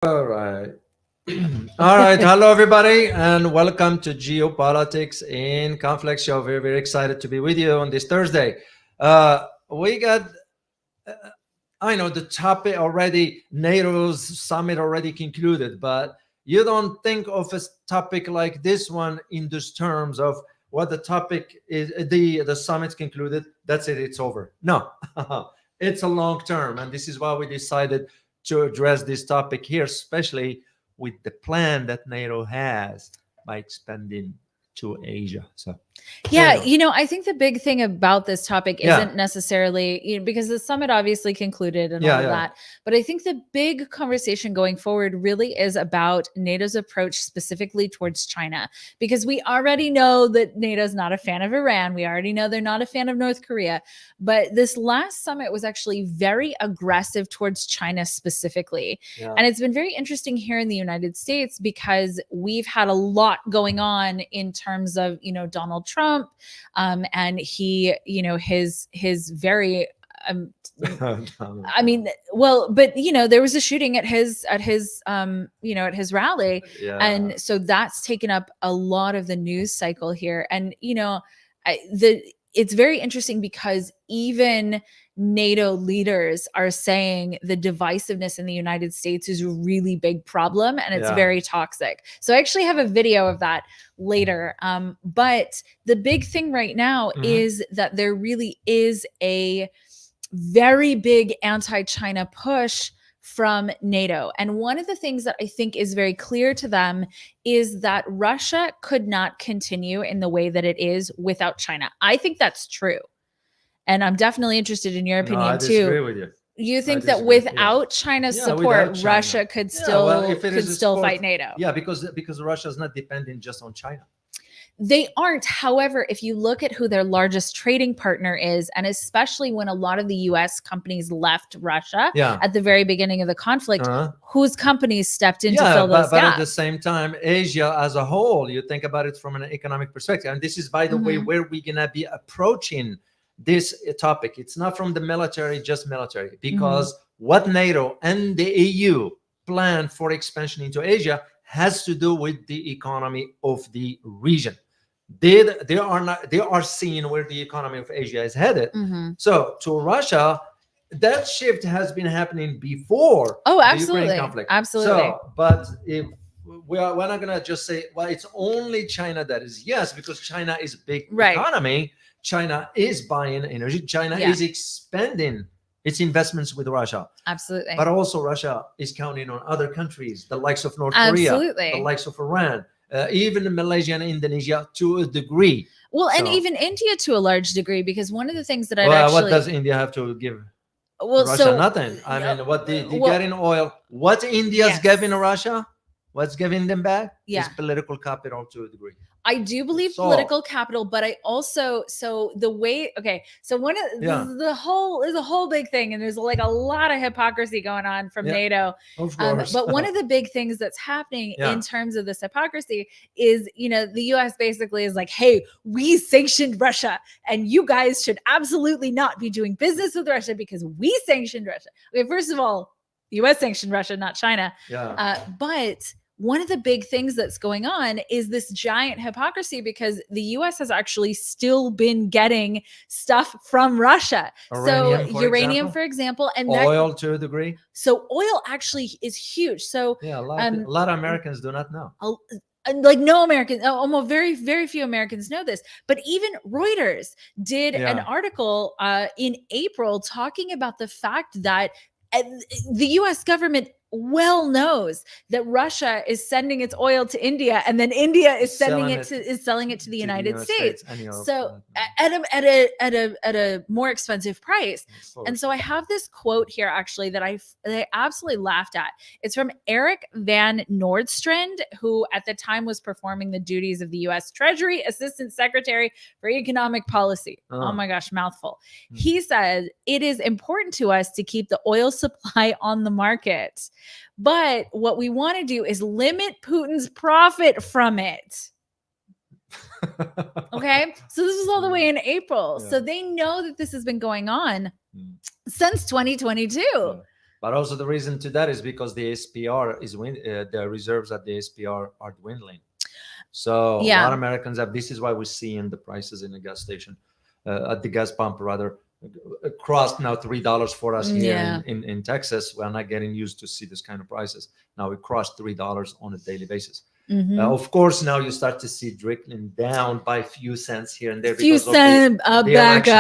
All right. All right. Hello, everybody, and welcome to Geopolitics in Conflict Show. Very, very excited to be with you on this Thursday. We got, uh, I know the topic already, NATO's summit already concluded, but you don't think of a topic like this one in these terms of what the topic is, the summit concluded, that's it, it's over. No, it's a long term. And this is why we decided to address this topic here, especially with the plan that NATO has by expanding to Asia. So, Yeah, NATO. I think the big thing about this topic Yeah. isn't necessarily, because the summit obviously concluded and Yeah, all of yeah. that. But I think the big conversation going forward really is about NATO's approach specifically towards China, because we already know that NATO's not a fan of Iran. We already know they're not a fan of North Korea. But this last summit was actually very aggressive towards China specifically. Yeah. And it's been very interesting here in the United States because we've had a lot going on in terms of, Donald Trump, and he, his very I mean, well, but there was a shooting at his at his rally, Yeah. and so that's taken up a lot of the news cycle here. And it's very interesting because even NATO leaders are saying the divisiveness in the United States is a really big problem and it's Yeah. very toxic. So I actually have a video of that later. But the big thing right now Mhm. is that there really is a very big anti-China push from NATO. And one of the things that I think is very clear to them is that Russia could not continue in the way that it is without China. I think that's true. And I'm definitely interested in your No, I opinion disagree too. with you. You think I that disagree, yeah. without China's Yeah, support, without China. Russia could Yeah, well, still if it is a still sport- fight NATO? Yeah, because Russia is not dependent just on China. They aren't. However, if you look at who their largest trading partner is, and especially when a lot of the US companies left Russia Yeah. at the very beginning of the conflict, Uh-huh. whose companies stepped in to Yeah, fill those but at the gaps? same time, Asia as a whole, you think about it from an economic perspective. And this is, by the way, Mhm. where we're going to be approaching this topic. It's not from the military, just military, because what NATO and the EU plan for expansion into Asia has to do with the economy of the region. They are seeing where the economy of Asia is headed. Mhm. So to Russia, that shift has been happening before Oh, the absolutely. Ukraine conflict. Absolutely. So, but if we're not gonna just say, well, it's only China that is, yes, because China is a big Right. economy. China is buying energy. China Yeah. is expanding its investments with Russia. Absolutely. But also Russia is counting on other countries, the likes of North Absolutely. Korea, the likes of Iran, even Malaysia and Indonesia to a degree. Well, and So- even India to a large degree, because one of the things that I'd Well, actually what does India have to give well, Russia? so Nothing. I mean, what they well, get in oil, what India's Yes. giving Russia, what's giving them back Yeah. is political capital to a degree. I do believe So- political capital, but I also so the way so one of Yeah. this is a whole big thing, and there's like a lot of hypocrisy going on from Yeah. NATO. Of course. But one of the big things that's happening Yeah. in terms of this hypocrisy is, the US basically is like, hey, we sanctioned Russia, and you guys should absolutely not be doing business with Russia because we sanctioned Russia. Okay, first of all, the US sanctioned Russia, not China. Yeah. But one of the big things that's going on is this giant hypocrisy because the US has actually still been getting stuff from Russia. Uranium, For example, and oil to a degree. so oil actually is huge. So Yeah, a lot of Americans do not know. like no American, almost very, very few Americans know this, but even Reuters did an Yeah. article in April talking about the fact that the US government well knows that Russia is sending its oil to India, and then India is selling it to the United States. and Europe, So at a more expensive price. of course. And so I have this quote here actually that I absolutely laughed at. It's from Eric Van Nordstrand, who at the time was performing the duties of the US Treasury Assistant Secretary for Economic Policy. Oh my gosh, mouthful. He said, "It is important to us to keep the oil supply on the market. But what we want to do is limit Putin's profit from it." Okay. So this was all the way in April. Yeah. So they know that this has been going on Mm. since 2022. Yeah. But also the reason to that is because the SPR is the reserves at the SPR are dwindling. So a lot of Americans have. This is why we see in the prices in the gas station, at the gas pump rather, crossed now $3 for us here in Texas. We're not getting used to see this kind of prices. Now we crossed $3 on a daily basis. Of course, now you start to see trickling down by a few cents here and there because of the elections.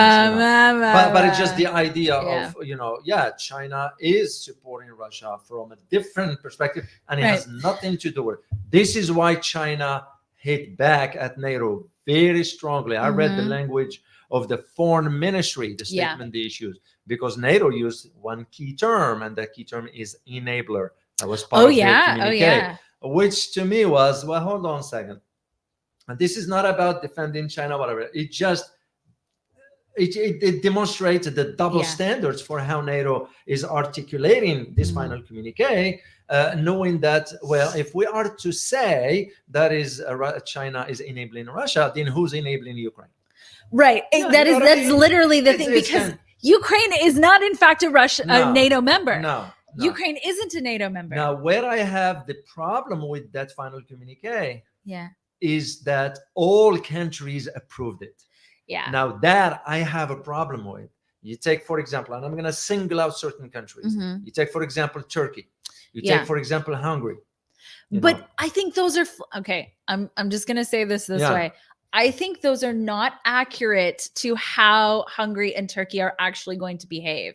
But it's just the idea of, China is supporting Russia from a different perspective, and it has nothing to do with it. This is why China hit back at NATO very strongly. I read the language of the foreign ministry, the statement they issued, because NATO used one key term, and that key term is enabler. That was part of their communique. Which to me was, well, hold on a second. And this is not about defending China, whatever. It just, it demonstrates the double standards for how NATO is articulating this final communique, knowing that, well, if we are to say that is China is enabling Russia, then who's enabling Ukraine? Right. That's literally the thing, because Ukraine is not, in fact, a NATO member. No. Ukraine isn't a NATO member. Now, where I have the problem with that final communique is that all countries approved it. Now, that I have a problem with. You take, for example, and I'm going to single out certain countries. You take, for example, Turkey. You take, for example, Hungary. But I think those are, okay, I'm just going to say this way. I think those are not accurate to how Hungary and Turkey are actually going to behave.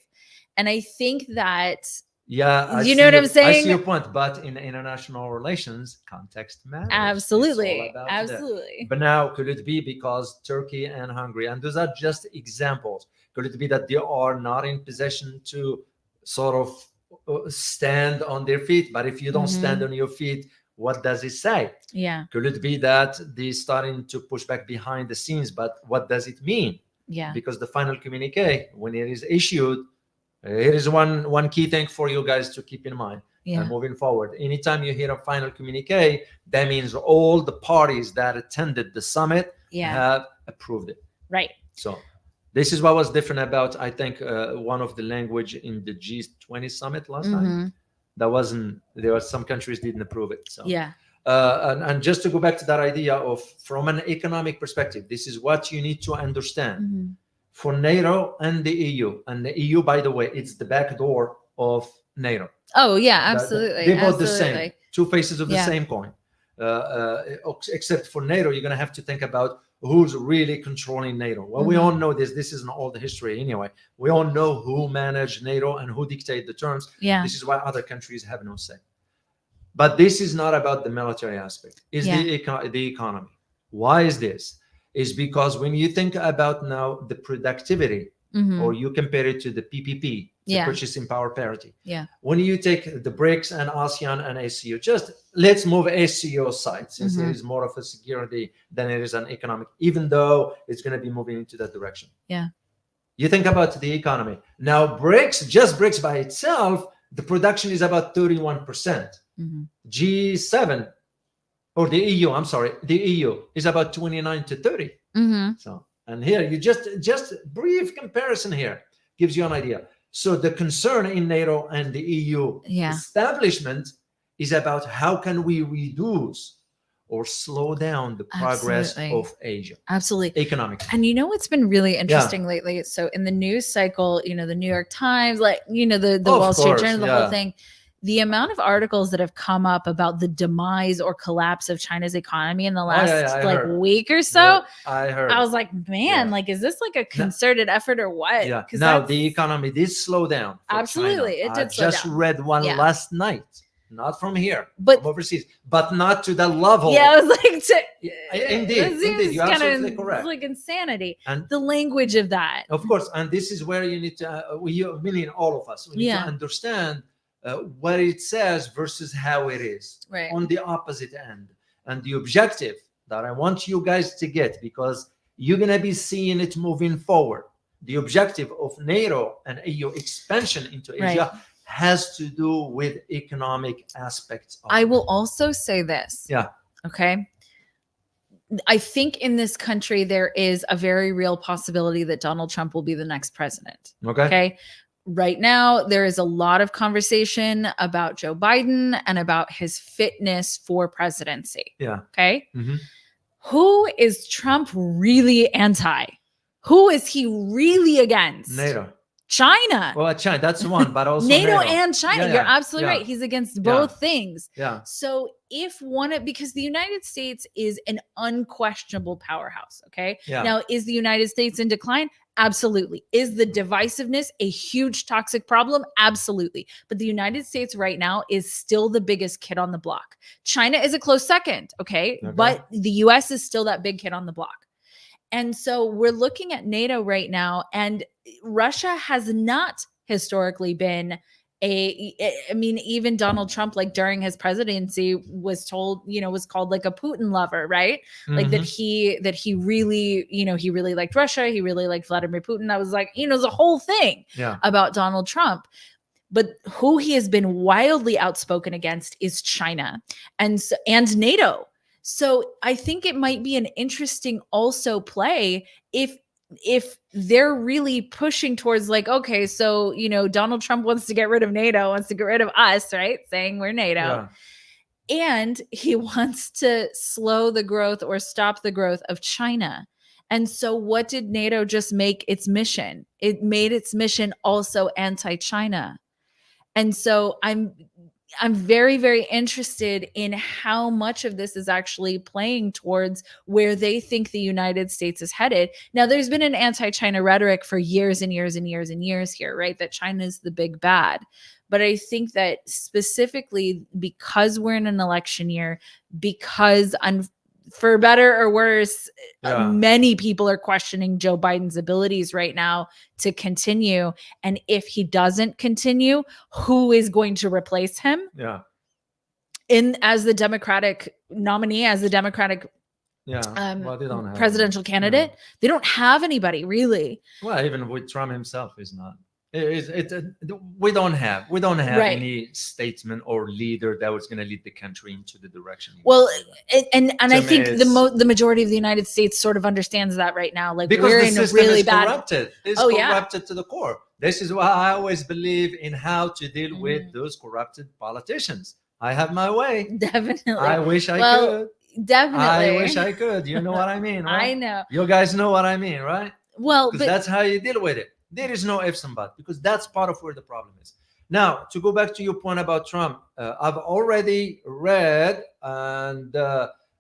And I think that, you know what I'm saying? I see your point, but in international relations, context matters. Absolutely. But now, could it be because Turkey and Hungary, and those are just examples, could it be that they are not in position to sort of stand on their feet? But if you don't stand on your feet, what does it say? Could it be that they're starting to push back behind the scenes? But what does it mean? Because the final communique, when it is issued, here is one key thing for you guys to keep in mind. Moving forward, anytime you hear a final communique, that means all the parties that attended the summit have approved it. Right. So this is what was different about, I think, one of the language in the G20 summit last time. There were some countries didn't approve it. So and just to go back to that idea of, from an economic perspective, this is what you need to understand. For NATO and the EU. And the EU, by the way, it's the back door of NATO. Oh, yeah, absolutely. They're both the same, two faces of the same coin. Except for NATO, you're going to have to think about who's really controlling NATO. Well, we all know this. This isn't all the history anyway. We all know who managed NATO and who dictate the terms. This is why other countries have no say. But this is not about the military aspect. It's the economy. Why is this? Is because when you think about now the productivity, or you compare it to the PPP, the purchasing power parity. When you take the BRICS and ASEAN and ACU, just let's move ACU aside, since it is more of a security than it is an economic, even though it's going to be moving into that direction. You think about the economy. Now, BRICS, just BRICS by itself, the production is about 31%. G7, or the EU, I'm sorry, the EU is about 29 to 30. So, and here you just brief comparison here gives you an idea. So the concern in NATO and the EU establishment is about how can we reduce or slow down the progress of Asia. Economically. And you know what's been really interesting lately? So in the news cycle, the New York Times, the Wall Street Journal, the whole thing, the amount of articles that have come up about the demise or collapse of China's economy in the last week or so, I heard. I was like, man, is this like a concerted effort or what? Now the economy did slow down. Absolutely, China. It did. I just read one last night, not from here, but from overseas, but not to that level. I was like, indeed, you're absolutely correct. It's like insanity. And the language of that, of course, and this is where you need to, meaning all of us, we need to understand. What it says versus how it is on the opposite end. And the objective that I want you guys to get, because you're going to be seeing it moving forward. The objective of NATO and EU expansion into Asia has to do with economic aspects. I will also say this. Okay. I think in this country, there is a very real possibility that Donald Trump will be the next president. Okay. right now, there is a lot of conversation about Joe Biden and about his fitness for presidency. Yeah. Okay. Mhm. Who is Trump really anti? Who is he really against? NATO. China. Well, China, that's one, but also NATO and China. Yeah, You're yeah, absolutely yeah, right. He's against yeah, both things. yeah, So if because the United States is an unquestionable powerhouse, okay? yeah. Now, is the United States in decline? Absolutely. Is the divisiveness a huge toxic problem? Absolutely. But the United States right now is still the biggest kid on the block. China is a close second, okay? Okay. But the US is still that big kid on the block. And so we're looking at NATO right now, and Russia has not historically been I mean, even Donald Trump, like during his presidency, was told, was called like a Putin lover, right? Like that he really, he really liked Russia. He really liked Vladimir Putin. That was like, the whole thing about Donald Trump. But who he has been wildly outspoken against is China and NATO. So I think it might be an interesting also play if they're really pushing towards like, okay, so Donald Trump wants to get rid of NATO, wants to get rid of us, right? Saying we're NATO. Yeah. And he wants to slow the growth or stop the growth of China. And so what did NATO just make its mission? It made its mission also anti-China. And so I'm very, very interested in how much of this is actually playing towards where they think the United States is headed. Now, there's been an anti-China rhetoric for years and years and years and years here, right? That China is the big bad. But I think that specifically because we're in an election year, because for better or worse, many people are questioning Joe Biden's abilities right now to continue. And if he doesn't continue, who is going to replace him? Yeah. As the Democratic nominee, as the Democratic well, they don't have presidential candidate? They don't have anybody really. Well, even with Trump himself is not. We don't have any statesman or leader that was going to lead the country into the direction. Well, and I think the majority of the United States sort of understands that right now. Like because we're the in system a really is bad. Corrupted. It's corrupted to the core. This is why I always believe in how to deal with those corrupted politicians. I have my way. Definitely. I wish I could. Definitely. I wish I could. You know what I mean, right? I know. You guys know what I mean, right? Well, because that's how you deal with it. There is no ifs and buts because that's part of where the problem is. Now, to go back to your point about Trump, I've already read and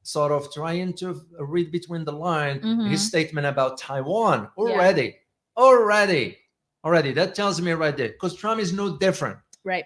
sort of trying to read between the lines his statement about Taiwan already. That tells me right there because Trump is no different. Right.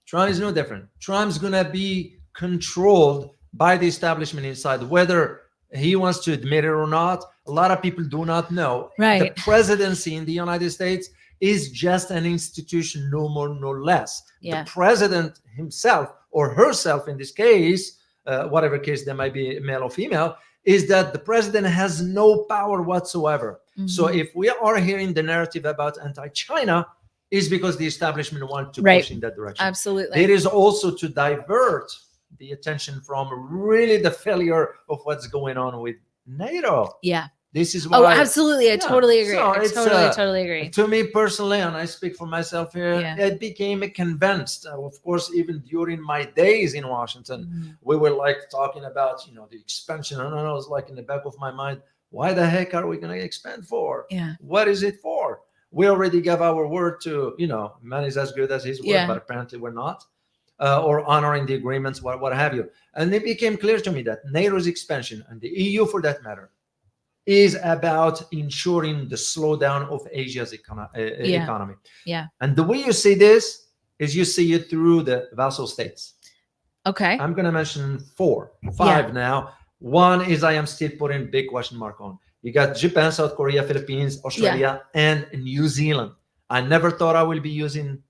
Trump is no different. Trump's going to be controlled by the establishment inside, whether he wants to admit it or not. A lot of people do not know. Right. The presidency in the United States is just an institution, no more, no less. Yeah. The president himself or herself in this case, whatever case there might be, male or female, is that the president has no power whatsoever. So if we are hearing the narrative about anti-China, is because the establishment wants to push in that direction. Absolutely. It is also to divert the attention from really the failure of what's going on with NATO. Yeah. This is why. Oh, absolutely. I totally agree. So I totally agree. To me personally, and I speak for myself here, it became convinced. Of course, even during my days in Washington, we were like talking about, the expansion. And I was like in the back of my mind, why the heck are we going to expand for? Yeah. What is it for? We already gave our word to, man is as good as his word, but apparently we're not. Or honoring the agreements, what have you. And it became clear to me that NATO's expansion, and the EU for that matter, is about ensuring the slowdown of Asia's economy. Yeah. And the way you see this is you see it through the vassal states. Okay. I'm going to mention 5 now. One is I am still putting big question mark on. You got Japan, South Korea, Philippines, Australia, and New Zealand. I never thought I will be using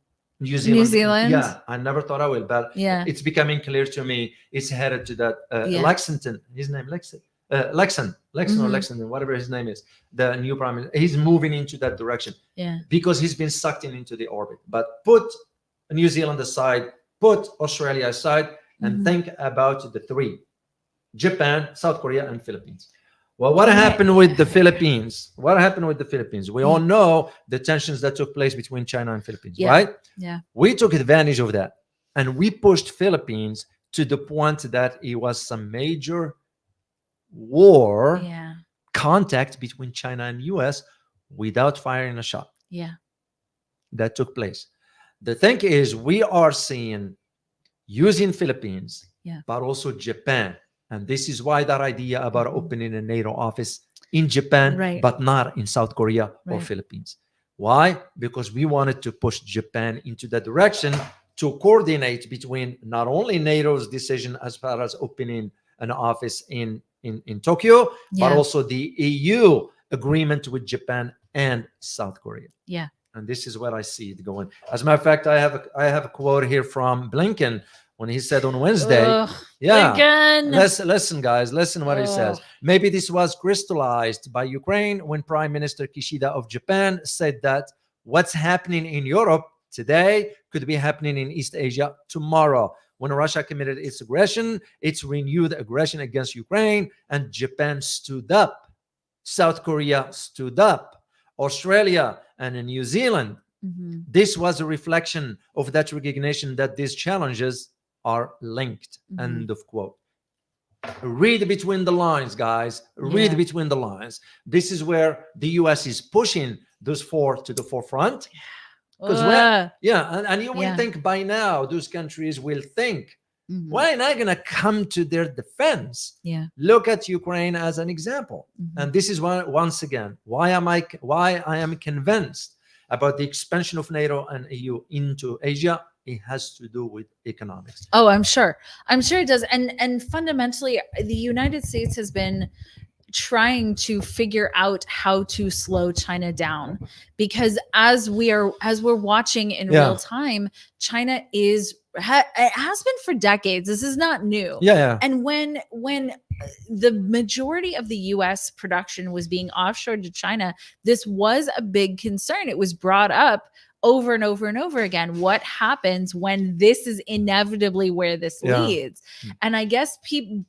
New Zealand. Yeah, I never thought I will, but it's becoming clear to me it's headed to that. Lexington, his name Lexington or Lexington, whatever his name is, the new prime minister, he's moving into that direction. Yeah. Because he's been sucked into the orbit. But put New Zealand aside, put Australia aside, and think about the 3: Japan, South Korea, and Philippines. Well, what Okay. happened with the Philippines? What happened with the Philippines? We all know the tensions that took place between China and Philippines, Yeah. right? Yeah. We took advantage of that, and we pushed Philippines to the point that it was some major war Yeah. contact between China and US without firing a shot. Yeah. That took place. The thing is, we are seeing using Philippines, Yeah. but also Japan. And this is why that idea about Mhm. opening a NATO office in Japan, Right. but not in South Korea or Right. Philippines. Why? Because we wanted to push Japan into that direction to coordinate between not only NATO's decision as far as opening an office in Tokyo, but Yeah. also the EU agreement with Japan and South Korea. Yeah. And this is where I see it going. As a matter of fact, I have a quote here from Blinken when he said on Wednesday, Ugh, yeah, Lincoln. listen, guys, listen what he says. Ugh. Maybe this was crystallized by Ukraine when Prime Minister Kishida of Japan said that what's happening in Europe today could be happening in East Asia tomorrow. When Russia committed its aggression, its renewed aggression against Ukraine, and Japan stood up. South Korea stood up. Australia and New Zealand. Mhm. This was a reflection of that recognition that these challenges are linked. Mhm. End of quote. Read between the lines, guys. Read Yeah. between the lines. This is where the US is pushing those four to the forefront. Because Ugh. and you will Yeah. think by now those countries will think, Mhm. why not going to come to their defense? Yeah. Look at Ukraine as an example. Mhm. And this is why, once again, why I am convinced about the expansion of NATO and EU into Asia. It has to do with economics. Oh, I'm sure. I'm sure it does. And fundamentally, the United States has been trying to figure out how to slow China down, because as we're watching in Yeah. real time, China it has been for decades. This is not new. Yeah. And when the majority of the US production was being offshored to China, this was a big concern. It was brought up over and over and over again. What happens when this is inevitably where this Yeah. leads? And I guess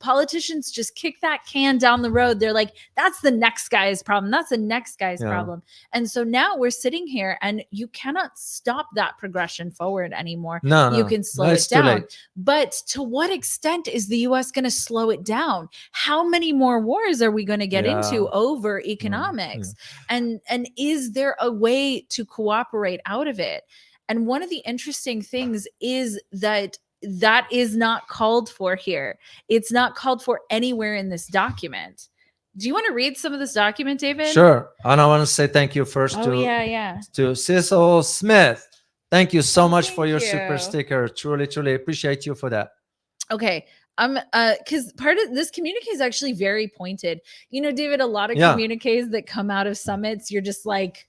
politicians just kick that can down the road. They're like, that's the next guy's problem. That's the next guy's Yeah. problem. And so now we're sitting here and you cannot stop that progression forward anymore. No, You no. can slow No, it it's too down. late. But to what extent is the US going to slow it down? How many more wars are we going to get Yeah. into over economics? And is there a way to cooperate out of it? And one of the interesting things is that is not called for here. It's not called for anywhere in this document. Do you want to read some of this document, David? Sure. And I want to say thank you first Oh, to yeah. to Cecil Smith. Thank you so much for Thank your you. super sticker. Truly appreciate you for that. Okay. Because part of this communique is actually very pointed. You know, David, a lot of Yeah. communiques that come out of summits, you're just like,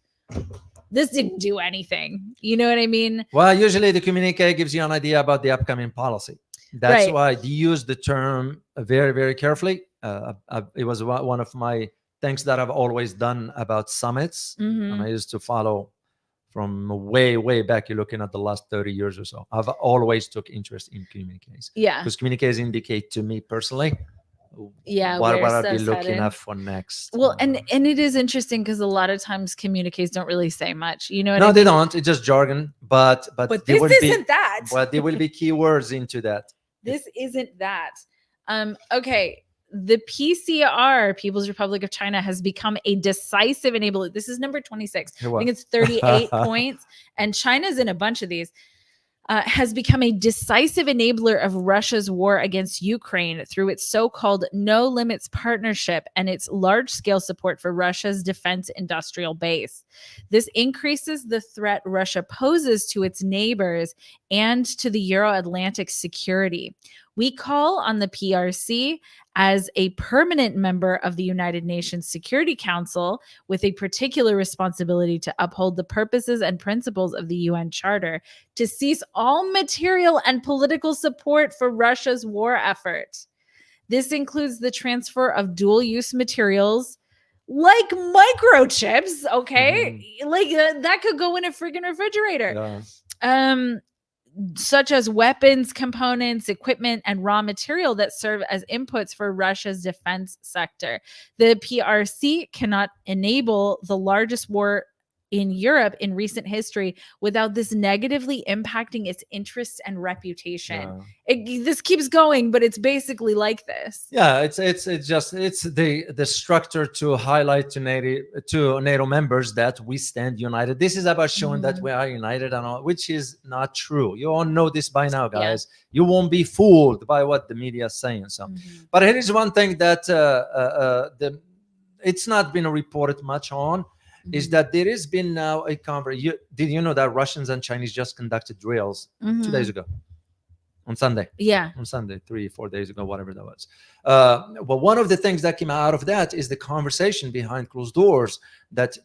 this didn't do anything. You know what I mean? Well, usually the communique gives you an idea about the upcoming policy. That's Right. why they use the term very carefully. It was one of my things that I've always done about summits. Mhm. And I used to follow from way back. You're looking at the last 30 years or so. I've always took interest in communiques. Yeah. Because communiques indicate to me personally Yeah, what where I'd be stuff's looking headed. at for next. Well, and it is interesting because a lot of times communiques don't really say much. You know what I No, mean? they don't. It's just jargon. But But there this will isn't be that. but there will be keywords into that. This isn't that. Okay. The PCR, People's Republic of China, has become a decisive enabler. This is number 26. I think it's 38 points. And China's in a bunch of these. Has become a decisive enabler of Russia's war against Ukraine through its so-called No Limits Partnership and its large-scale support for Russia's defense industrial base. This increases the threat Russia poses to its neighbors and to the Euro-Atlantic security. We call on the PRC as a permanent member of the United Nations Security Council with a particular responsibility to uphold the purposes and principles of the UN Charter, to cease all material and political support for Russia's war effort. This includes the transfer of dual-use materials like microchips, okay? Like that could go in a freaking refrigerator. Yeah. such as weapons, components, equipment, and raw material that serve as inputs for Russia's defense sector. The PRC cannot enable the largest war in Europe in recent history without this negatively impacting its interests and reputation. This keeps going, but it's basically like this. Yeah, it's the structure to highlight to NATO members that we stand united. This is about showing that we are united and all, which is not true. You all know this by now, guys. You won't be fooled by what the media is saying. So, but here is one thing that it's not been reported much on. Is that there has been now a conversation. Did you know that Russians and Chinese just conducted drills 2 days ago? On Sunday. Yeah. On Sunday, 3-4 days ago, whatever that was. Well, one of the things that came out of that is the conversation behind closed doors that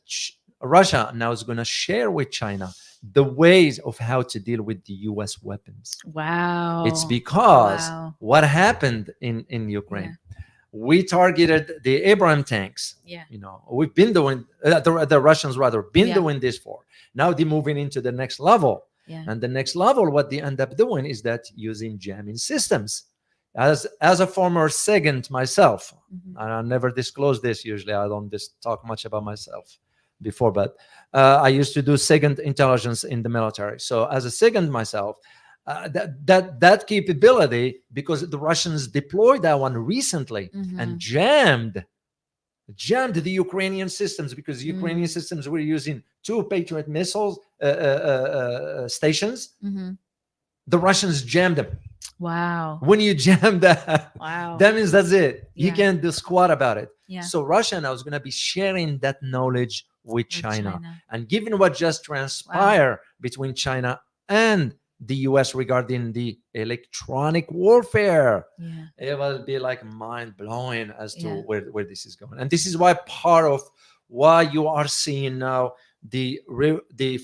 Russia now is going to share with China the ways of how to deal with the US weapons. Wow. It's because what happened in Ukraine. We targeted the Abraham tanks. You know, we've been doing the Russians rather been doing this for. Now they're moving into the next level. And the next level, what they end up doing is that using jamming systems. As a former SIGINT myself, and I never disclose this usually. I don't talk much about myself before, but I used to do SIGINT intelligence in the military. So as a SIGINT myself, that capability, because the Russians deployed that one recently and jammed the Ukrainian systems, because the Ukrainian systems were using 2 Patriot missiles stations. The Russians jammed them. Wow. When you jam that, that means that's it. You can't do squat about it. So Russia now is going to be sharing that knowledge with China. And given what just transpired between China and the US regarding the electronic warfare, it will be like mind-blowing as to where this is going. And this is why part of why you are seeing now the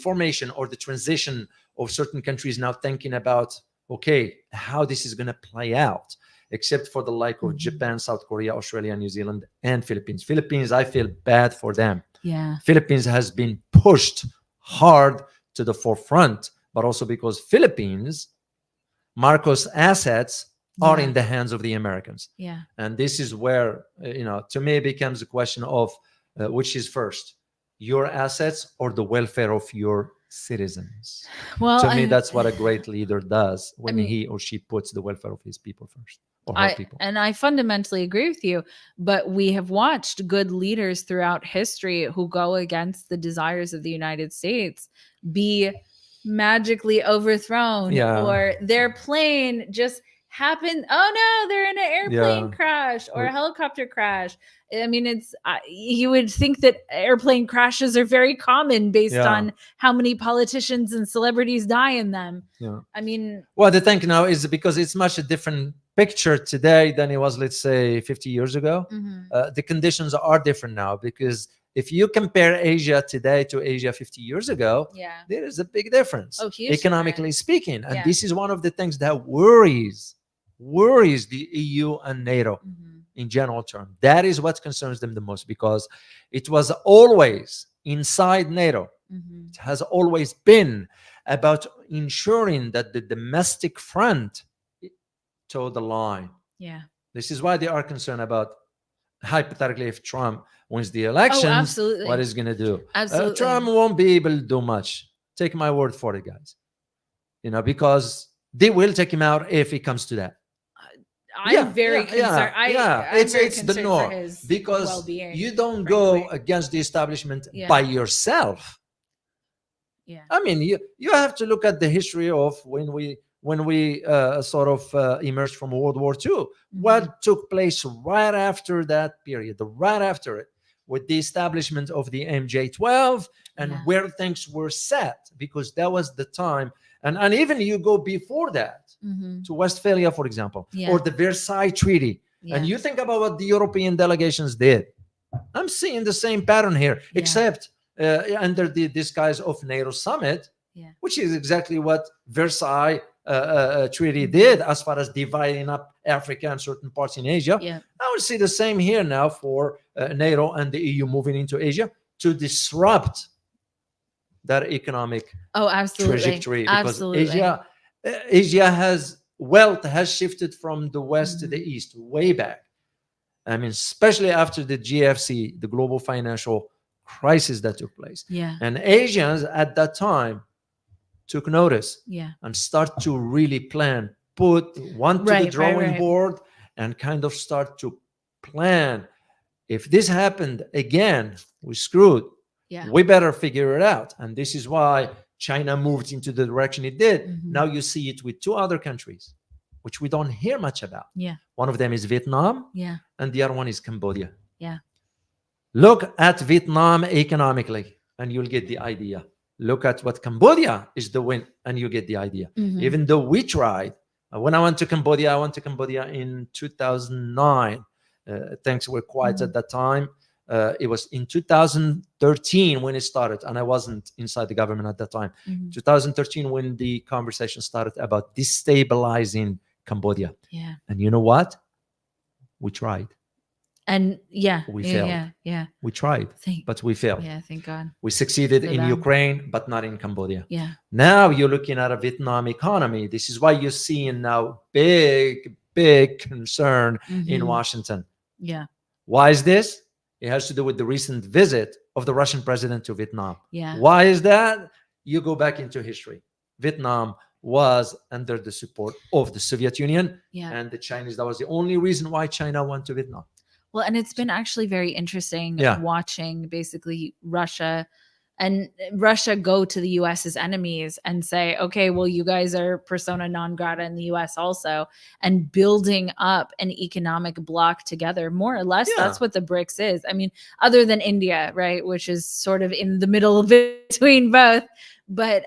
formation or the transition of certain countries now thinking about, okay, how this is going to play out, except for the like of Japan, South Korea, Australia, New Zealand, and Philippines. Philippines, I feel bad for them. Philippines has been pushed hard to the forefront, but also because Philippines, Marcos assets are in the hands of the Americans. And this is where, to me, it becomes a question of which is first, your assets or the welfare of your citizens. Well, to me, that's what a great leader does when he or she puts the welfare of his people first. And I fundamentally agree with you, but we have watched good leaders throughout history who go against the desires of the United States be magically overthrown, or their plane just happened. Oh no, they're in an airplane crash or a helicopter crash. I mean, it's you would think that airplane crashes are very common based on how many politicians and celebrities die in them. I mean, well, the thing now is because it's much a different picture today than it was, let's say, 50 years ago. The conditions are different now, because if you compare Asia today to Asia 50 years ago, there is a big difference, economically speaking. And this is one of the things that worries the EU and NATO in general term. That is what concerns them the most, because it was always inside NATO. It has always been about ensuring that the domestic front toe the line. This is why they are concerned about, hypothetically, if Trump wins the elections, what is going to do? Trump won't be able to do much. Take my word for it, guys. Because they will take him out if it comes to that. I'm very concerned. It's the norm, because well-being, you don't go against the establishment by yourself. I mean, you have to look at the history of when we sort of emerged from World War II. What took place right after that period, right after it, with the establishment of the MJ-12 and where things were set, because that was the time. And even you go before that to Westphalia, for example, or the Versailles Treaty, and you think about what the European delegations did. I'm seeing the same pattern here, except under the disguise of NATO summit, which is exactly what Versailles Treaty did as far as dividing up Africa and certain parts in Asia. I would see the same here now for NATO and the EU moving into Asia to disrupt that economic trajectory, because Asia Asia has wealth has shifted from the west to the east way back. I mean, especially after the GFC, the global financial crisis that took place. Yeah. And Asians at that time took notice Yeah. and start to really plan, put one to the Right, drawing right. board and kind of start to plan. If this happened again, we're screwed. Yeah. We better figure it out. And this is why China moved into the direction it did. Mhm. Now you see it with two other countries, which we don't hear much about. Yeah. One of them is Vietnam, Yeah. and the other one is Cambodia. Yeah. Look at Vietnam economically, and you'll get the idea. Look at what Cambodia is doing, and you get the idea. Mhm. Even though we tried, when I went to Cambodia in 2009. Things were quiet at that time. It was in 2013 when it started, and I wasn't inside the government at that time. 2013 when the conversation started about destabilizing Cambodia. Yeah. And you know what? We tried. And yeah, We yeah, failed. yeah. We tried, but we failed. Yeah, thank God. We succeeded For in them. Ukraine, but not in Cambodia. Yeah. Now you're looking at a Vietnam economy. This is why you're seeing now big concern in Mhm. Washington. Yeah. Why is this? It has to do with the recent visit of the Russian president to Vietnam. Yeah. Why is that? You go back into history. Vietnam was under the support of the Soviet Union Yeah. and the Chinese. That was the only reason why China went to Vietnam. Well, and it's been actually very interesting watching basically Russia go to the US as enemies and say, okay, well, you guys are persona non grata in the US also, and building up an economic bloc together. More or less, that's what the BRICS is. I mean, other than India, right, which is sort of in the middle between both, but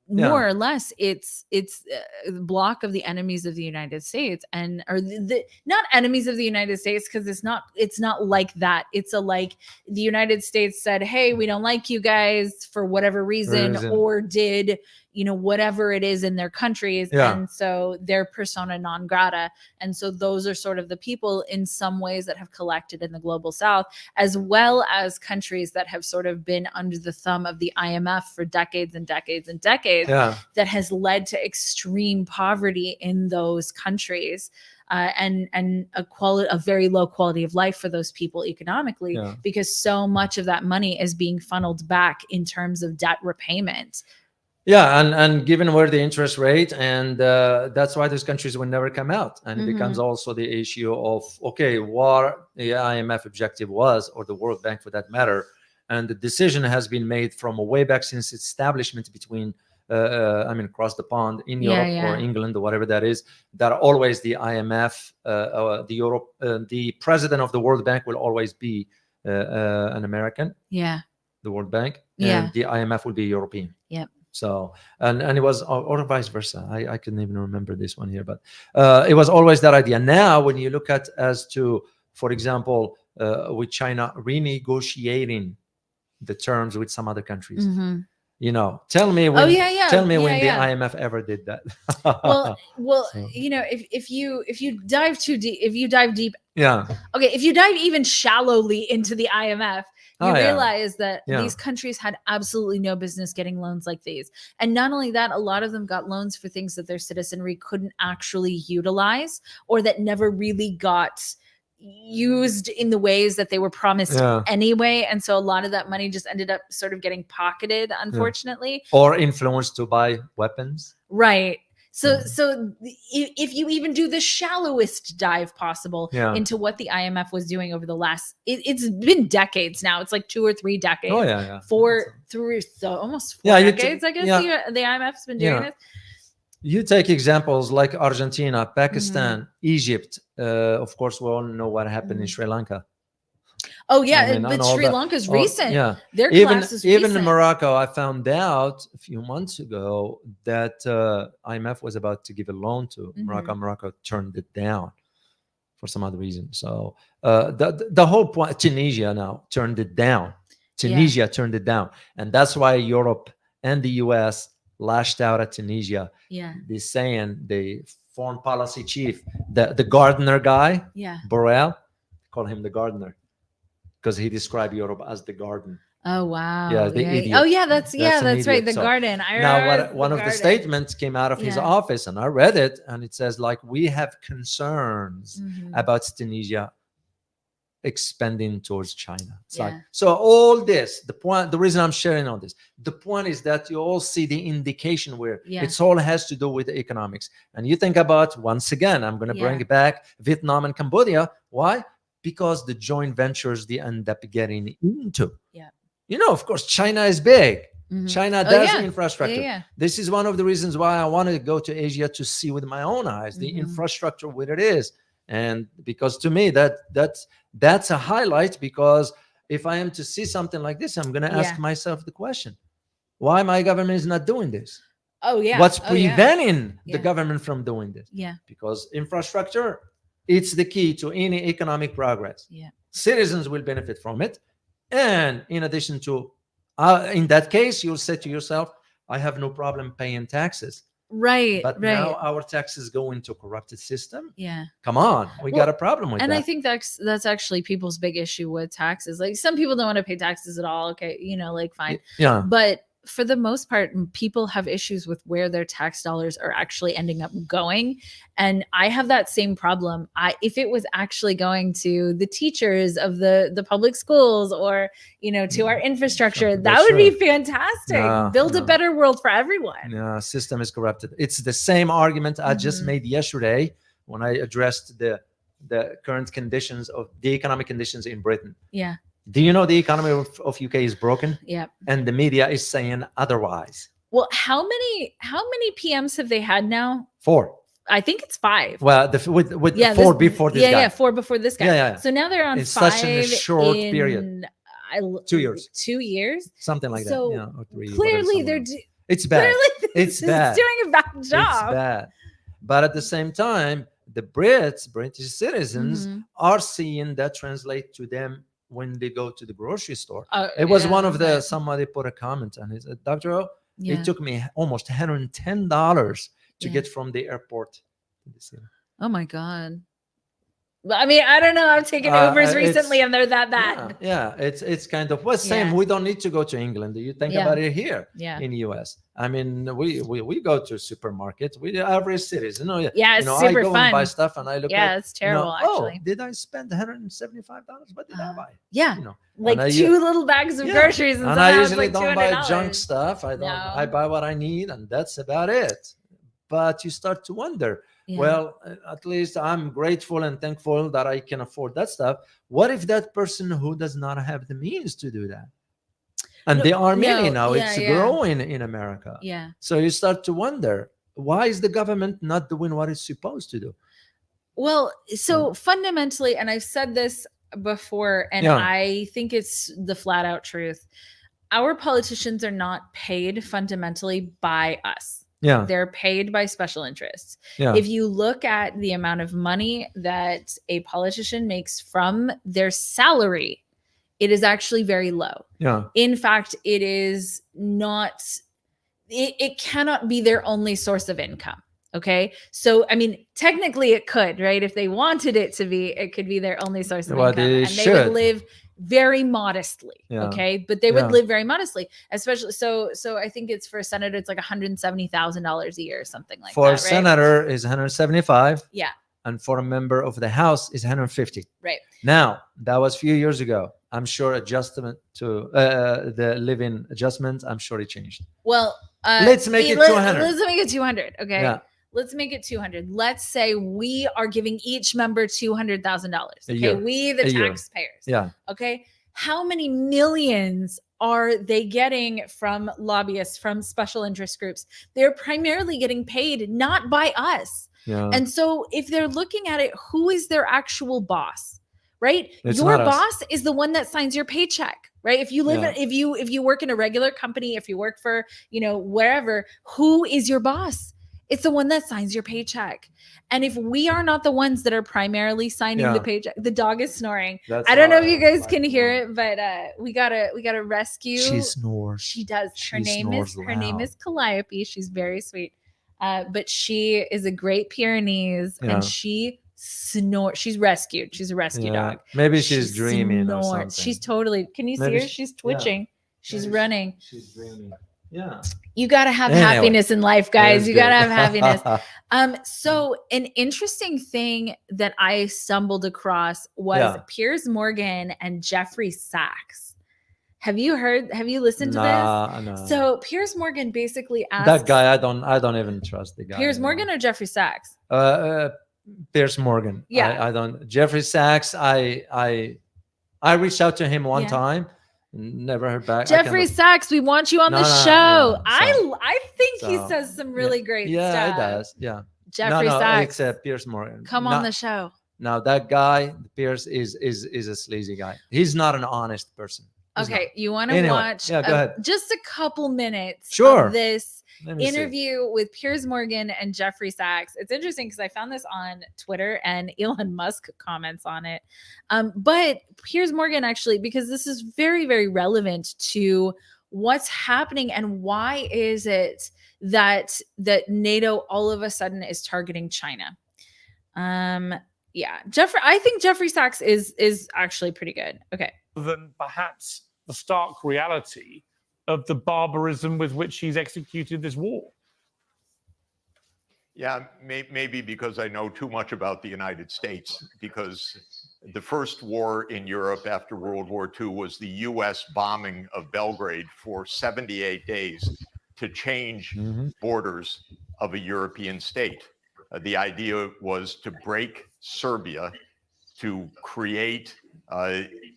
more or less it's the block of the enemies of the United States, and or the not enemies of the United States, because it's not like that. It's like the United States said, hey, we don't like you guys for whatever reason. Or did whatever it is in their countries, and so they're persona non grata. And so those are sort of the people in some ways that have collected in the global south, as well as countries that have sort of been under the thumb of the IMF for decades and decades and decades, that has led to extreme poverty in those countries. And a very low quality of life for those people economically, because so much of that money is being funneled back in terms of debt repayment. Yeah, and given where the interest rate, and that's why those countries will never come out. And it becomes also the issue of, okay, what the IMF objective was, or the World Bank for that matter. And the decision has been made from way back since its establishment between, across the pond in Europe or England or whatever that is, that always the IMF, the president of the World Bank will always be an American. Yeah. The World Bank. And the IMF will be European. Yep. So, and it was, or vice versa. I couldn't even remember this one here, but it was always that idea. Now, when you look at as to, for example, with China renegotiating the terms with some other countries, tell me when, when the IMF ever did that. well, so. If you dive too deep, if you dive even shallowly into the IMF, you realize that these countries had absolutely no business getting loans like these. And not only that, a lot of them got loans for things that their citizenry couldn't actually utilize, or that never really got used in the ways that they were promised anyway. And so a lot of that money just ended up sort of getting pocketed, unfortunately. Or influenced to buy weapons. Right. So if you even do the shallowest dive possible into what the IMF was doing over the last, it's been decades now. It's like 2 or 3 decades. Oh, yeah. Almost 4 decades, I guess the IMF's been doing this. You take examples like Argentina, Pakistan, Egypt. Of course, we all know what happened in Sri Lanka. Oh yeah, but Sri Lanka's recent. Their collapse is even recent. in Morocco, I found out a few months ago that IMF was about to give a loan to Morocco. Morocco turned it down for some other reason. So the whole point, Tunisia now turned it down. Tunisia turned it down, and that's why Europe and the US lashed out at Tunisia. They're saying the foreign policy chief, the gardener guy, Borrell, call him the gardener, because he described Europe as the garden. Oh wow. Yeah, the Yeah. idiot. Oh yeah, that's an right. idiot. The So garden. I now, remember one of the garden. statements came out of his Yeah. office, and I read it, and it says like, we have concerns Mhm. about Tunisia expanding towards China. It's like, Yeah. so all this, the reason I'm sharing all this, the point is that you all see the indication where Yeah. it's all has to do with economics. And you think about, once again, I'm going to bring Yeah. back Vietnam and Cambodia. Why? Because the joint ventures they end up getting into. Yeah. You know, of course, China is big. Mhm. China Oh, does yeah. infrastructure. Yeah. This is one of the reasons why I wanted to go to Asia, to see with my own eyes the Mhm. infrastructure where it is. And because to me that's a highlight, because if I am to see something like this, I'm going to ask Yeah. myself the question, why my government is not doing this? Oh yeah. What's Oh, yeah. preventing Yeah. the government from doing this? Yeah. Because infrastructure, it's the key to any economic progress. Yeah. Citizens will benefit from it. And in addition to, in that case, you'll say to yourself, I have no problem paying taxes. Right. But right. now our taxes go into a corrupted system. Yeah. Come on, we Well, got a problem with And that. I think that's actually people's big issue with taxes. Like some people don't want to pay taxes at all. Okay, like fine. Yeah. But for the most part, people have issues with where their tax dollars are actually ending up going. And I have that same problem. If it was actually going to the teachers of the public schools, or to our infrastructure, Sure, that that's would be true. fantastic. No, Build a no. better world for everyone. Yeah, system is corrupted. It's the same argument I just Mhm. made yesterday when I addressed the current conditions of the economic conditions in Britain. Yeah. Do you know the economy of UK is broken? Yeah. And the media is saying otherwise. Well, how many PMs have they had now? 4. I think it's 5. Well, with 4 before this guy. Yeah, 4 before this guy. Yeah. So now they're on In 5 such a short in, period. 2 years. 2 years. Something like So that. Yeah, or 3. Clearly, whatever, they're it's bad. clearly It's bad. doing a bad job. It's bad. But at the same time, the British citizens Mhm. are seeing that translate to them when they go to the grocery store. Oh, It was yeah, one of the, right. somebody put a comment and he said, Dr. O, Yeah. it took me almost $110 to Yeah. get from the airport to the city. Oh my God. But I mean, I don't know. I've taken Ubers recently and they're that bad. Yeah, it's kind of, well, same. Yeah. We don't need to go to England. You think Yeah. about it here Yeah. in the US. I mean, we go to supermarkets. We average citizens. Yeah, it's I super go fun. and buy stuff and I look Yeah, at, it's terrible oh, actually. did I spend $175? What did I buy? Yeah. And I 2 little bags of groceries and I somehow usually it's like don't buy $200. junk stuff. I don't. No. I buy what I need, and that's about it. But you start to wonder. Yeah. Well, at least I'm grateful and thankful that I can afford that stuff. What if that person who does not have the means to do that? And there are many now. Yeah, It's yeah. growing in America. Yeah. So you start to wonder, why is the government not doing what it's supposed to do? Well, so fundamentally, and I've said this before, and Yeah. I think it's the flat out truth. Our politicians are not paid fundamentally by us. Yeah. They're paid by special interests. Yeah. If you look at the amount of money that a politician makes from their salary, it is actually very low. Yeah. In fact, it is not, it cannot be their only source of income. Okay. So, I mean, technically it could, right? If they wanted it to be, it could be their only source of Well, income. they And they should. would live very modestly. Yeah. Okay. But they would Yeah. live very modestly, especially. So I think it's for a senator, it's like $170,000 a year or something like For that. a senator is 175. Yeah. And for a member of the House is 150. Right. Now, that was a few years ago. I'm sure adjustment to the living adjustment, I'm sure it changed. Well, let's make it 200. Let's make it 200. Okay. Yeah. Let's make it 200. Let's say we are giving each member $200,000. A Okay. year. We, the A year. taxpayers. Yeah. Okay. How many millions are they getting from lobbyists, from special interest groups? They're primarily getting paid not by us. Yeah. And so if they're looking at it, who is their actual boss? Right? It's Your not us. boss is the one that signs your paycheck, right? If you live Yeah. if you work in a regular company, if you work for, wherever, who is your boss? It's the one that signs your paycheck. And if we are not the ones that are primarily signing the paycheck, the dog is snoring. That's I don't know if how you guys I can like hear it. it, but we gotta rescue. She snores. She does. Her She name snores is loud. Calliope. She's very sweet. But she is a Great Pyrenees Yeah. and she snores. She's rescued. She's a rescue dog. Maybe She she's dreaming or snores. something. She's totally. Can you see Maybe her? she- She's twitching. She's running. She's dreaming. Yeah. You got to have Anyway, happiness in life, guys. that's You got to good. have happiness. So an interesting thing that I stumbled across was Yeah. Piers Morgan and Jeffrey Sachs. Have you listened to No. this? So Piers Morgan basically asks That guy, I don't even trust the guy. Piers Morgan or Jeffrey Sachs? Piers Morgan. Yeah. I don't. Jeffrey Sachs. I reached out to him one time. Never heard back. Jeffrey Sachs, we want you on the show. I think he says some really great stuff. Yeah, it does. Yeah. Jeffrey Sachs. It's Piers Morgan. Come on the show. Now that guy, Piers, is a sleazy guy. He's not an honest person. Okay, you want to watch go ahead. Just a couple minutes of this interview with Piers Morgan and Jeffrey Sachs. It's interesting because I found this on Twitter and Elon Musk comments on it. But Piers Morgan actually, because this is very, very relevant to what's happening and why is it that NATO all of a sudden is targeting China. I think Jeffrey Sachs is actually pretty good. Okay. Than perhaps the stark reality of the barbarism with which he's executed this war. Yeah, maybe because I know too much about the United States, because the first war in Europe after World War II was the US bombing of Belgrade for 78 days to change borders of a European state. The idea was to break Serbia, to create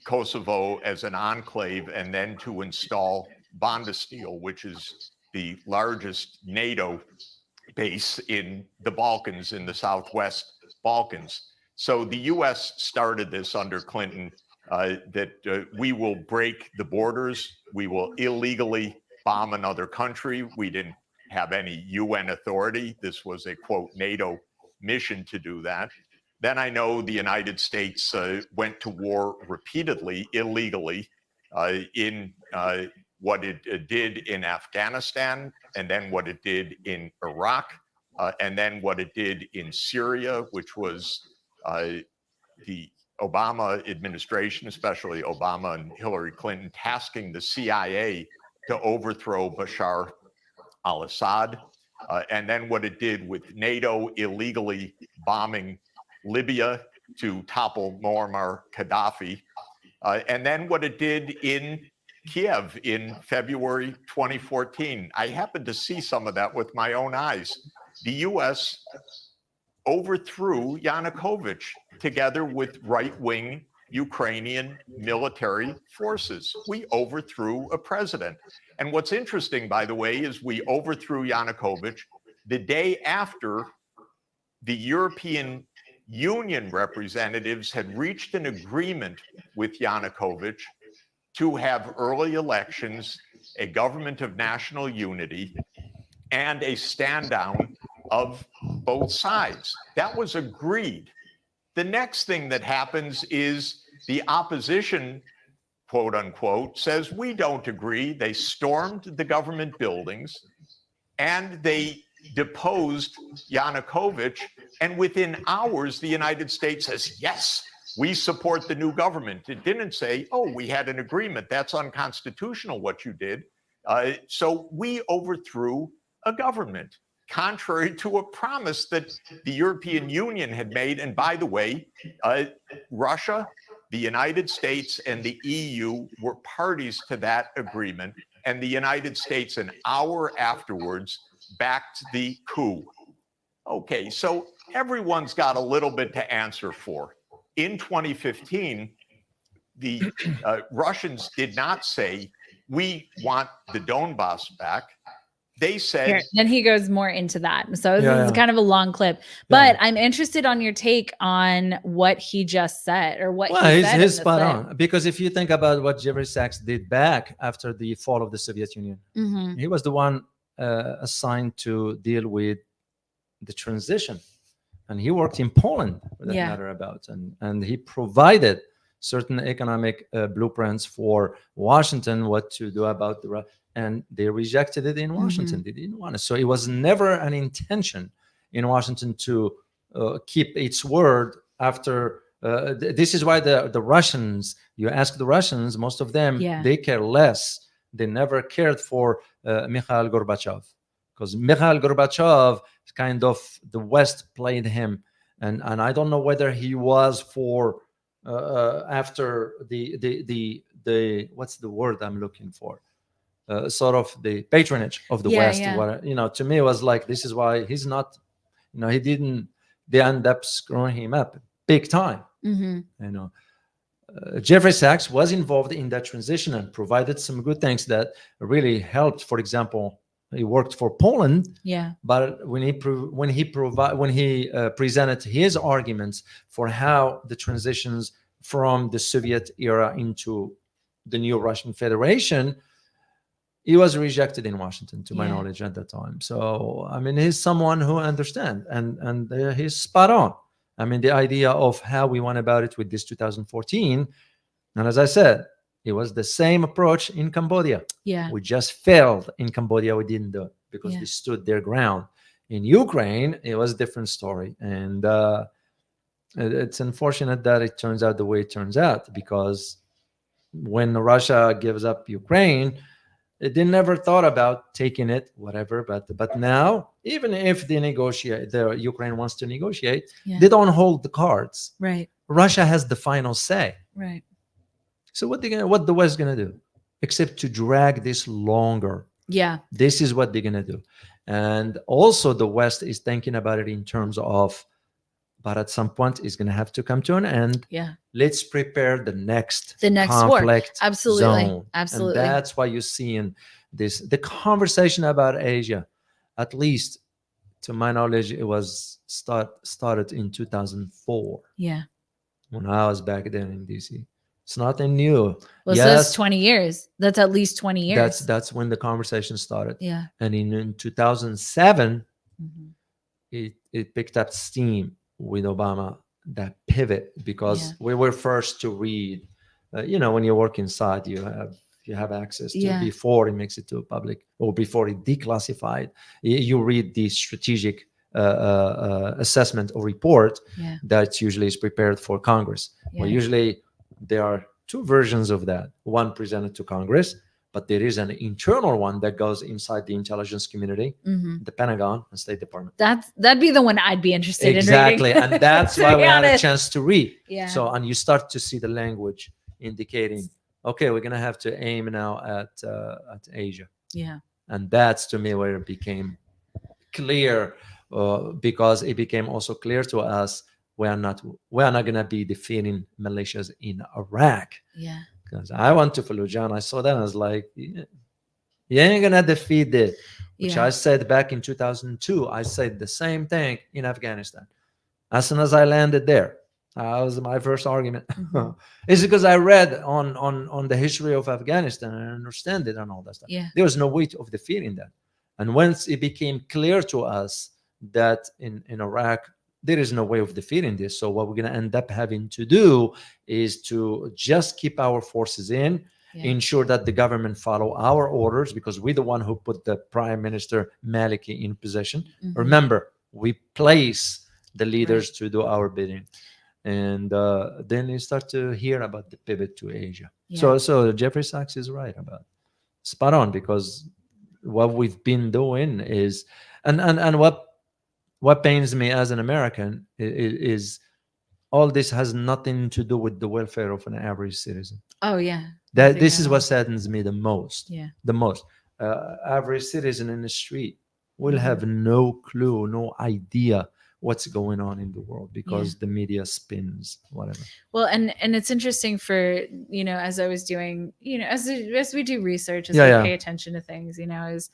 Kosovo as an enclave, and then to install Bondesteel, which is the largest NATO base in the Balkans, in the Southwest Balkans. So the US started this under Clinton, that we will break the borders, we will illegally bomb another country. We didn't have any UN authority. This was a, quote, NATO mission to do that. Then I know the United States went to war repeatedly, illegally, in what it did in Afghanistan, and then what it did in Iraq, and then what it did in Syria, which was the Obama administration, especially Obama and Hillary Clinton, tasking the CIA to overthrow Bashar al-Assad, and then what it did with NATO illegally bombing Libya to topple Muammar Gaddafi, and then what it did in Kiev in February 2014. I happened to see some of that with my own eyes. The US overthrew Yanukovych together with right-wing Ukrainian military forces. We overthrew a president. And what's interesting, by the way, is we overthrew Yanukovych the day after the European Union representatives had reached an agreement with Yanukovych to have early elections, a government of national unity, and a stand down of both sides. That was agreed. The next thing that happens is the opposition, quote unquote, says we don't agree. They stormed the government buildings and they deposed Yanukovych. And within hours, the United States says, yes, we support the new government. It didn't say, oh, we had an agreement. That's unconstitutional what you did. So we overthrew a government, contrary to a promise that the European Union had made. And by the way, Russia, the United States, and the EU were parties to that agreement. And the United States, an hour afterwards, backed the coup. Okay, so everyone's got a little bit to answer for. In 2015, the Russians did not say, we want the Donbass back. They said... Here, then he goes more into that. So this is kind of a long clip. But I'm interested on your take on what he just said, or what he said. He's spot on. Because if you think about what Jeffrey Sachs did back after the fall of the Soviet Union, he was the one assigned to deal with the transition. And he worked in Poland, for that matter, about. And he provided certain economic blueprints for Washington, what to do about the... And they rejected it in Washington. They didn't want it. So it was never an intention in Washington to keep its word after. This is why the Russians, you ask the Russians, most of them, they care less they never cared for Mikhail Gorbachev, because Mikhail Gorbachev kind of, the West played him, and I don't know whether he was for after the what's the word I'm looking for, sort of the patronage of the West. What, to me, it was like, this is why he's not, he didn't. They end up screwing him up big time. Jeffrey Sachs was involved in that transition and provided some good things that really helped. For example, he worked for Poland. But when he presented his arguments for how the transitions from the Soviet era into the new Russian Federation, he was rejected in Washington, to my knowledge, at that time. So, I mean, he's someone who understands, and he's spot on. I mean, the idea of how we went about it with this 2014, and as I said, it was the same approach in Cambodia. We just failed in Cambodia. We didn't do it because we stood their ground. In Ukraine, it was a different story. And it's unfortunate that it turns out the way it turns out, because when Russia gives up Ukraine, they never thought about taking it, whatever. But now, even if the Ukraine wants to negotiate, they don't hold the cards. Russia has the final say. So what the West gonna do, except to drag this longer? This is what they're gonna do. And also, the West is thinking about it in terms of, but at some point, it's gonna have to come to an end. Let's prepare the next conflict war. zone. Absolutely. And that's why you're seeing the conversation about Asia, at least to my knowledge, it was started in 2004. When I was back then in DC. It's nothing new. So that's 20 years. That's at least 20 years. That's when the conversation started. And in 2007, it picked up steam with Obama, that pivot, because we were first to read. When you work inside, you have access to, before it makes it to public, or before it declassified, you read the strategic assessment or report that usually is prepared for Congress. Well, usually there are two versions of that. One presented to Congress, but there is an internal one that goes inside the intelligence community, the Pentagon and State Department. That'd be the one I'd be interested in reading. Exactly, and that's why we had a chance to read. Yeah. So, and you start to see the language indicating, okay, we're gonna have to aim now at Asia. Yeah. And that's, to me, where it became clear, because it became also clear to us we're not gonna be defeating militias in Iraq. Yeah. Because I went to Fallujah and I saw that, and I was like, you ain't gonna defeat it. Which I said back in 2002. I said the same thing in Afghanistan. As soon as I landed there, that was my first argument. It's because I read on the history of Afghanistan and I understand it and all that stuff. There was no way of defeating that. And once it became clear to us that in Iraq, there is no way of defeating this. So what we're going to end up having to do is to just keep our forces in, ensure that the government follow our orders, because we're the one who put the Prime Minister Maliki in position. Remember, we place the leaders to do our bidding. And then you start to hear about the pivot to Asia. So Jeffrey Sachs is right about it. Spot on, because what we've been doing is, and what pains me as an American is all this has nothing to do with the welfare of an average citizen. This is what saddens me the most. The most. Average citizen in the street will have no clue, no idea what's going on in the world, because the media spins whatever. Well, and it's interesting for, as I was doing, as we do research, as we pay attention to things, is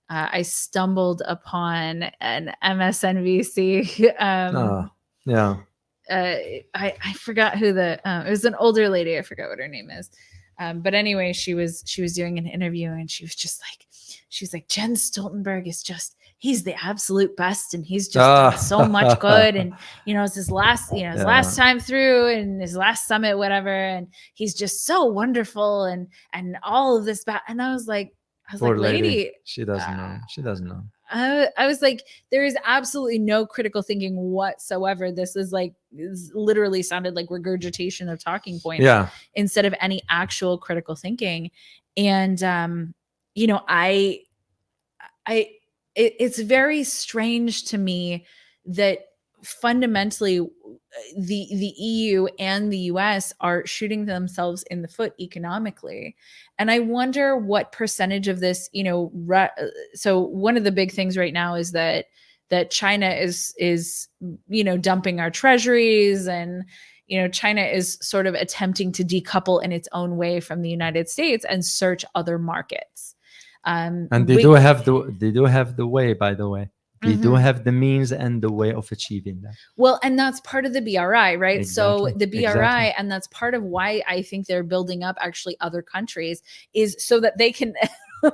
I stumbled upon an MSNBC. I forgot who it was, an older lady. I forgot what her name is. But anyway, she was doing an interview, and she was like, Jens Stoltenberg is just, he's the absolute best, and he's just done so much good. And, it's his last, last time through, and his last summit, whatever. And he's just so wonderful, and all of this. And I was like, lady, she doesn't know. She doesn't know. I was like, there is absolutely no critical thinking whatsoever. This literally sounded like regurgitation of talking points instead of any actual critical thinking. And you know, it's very strange to me that fundamentally the EU and the US are shooting themselves in the foot economically. And I wonder what percentage of this, you know, so one of the big things right now is that China is, you know, dumping our treasuries, and, you know, China is sort of attempting to decouple in its own way from the United States and search other markets. And they do have the way, by the way. They do have the means and the way of achieving that. Well, and that's part of the BRI, right? Exactly. So the BRI, and that's part of why I think they're building up actually other countries, is so that they can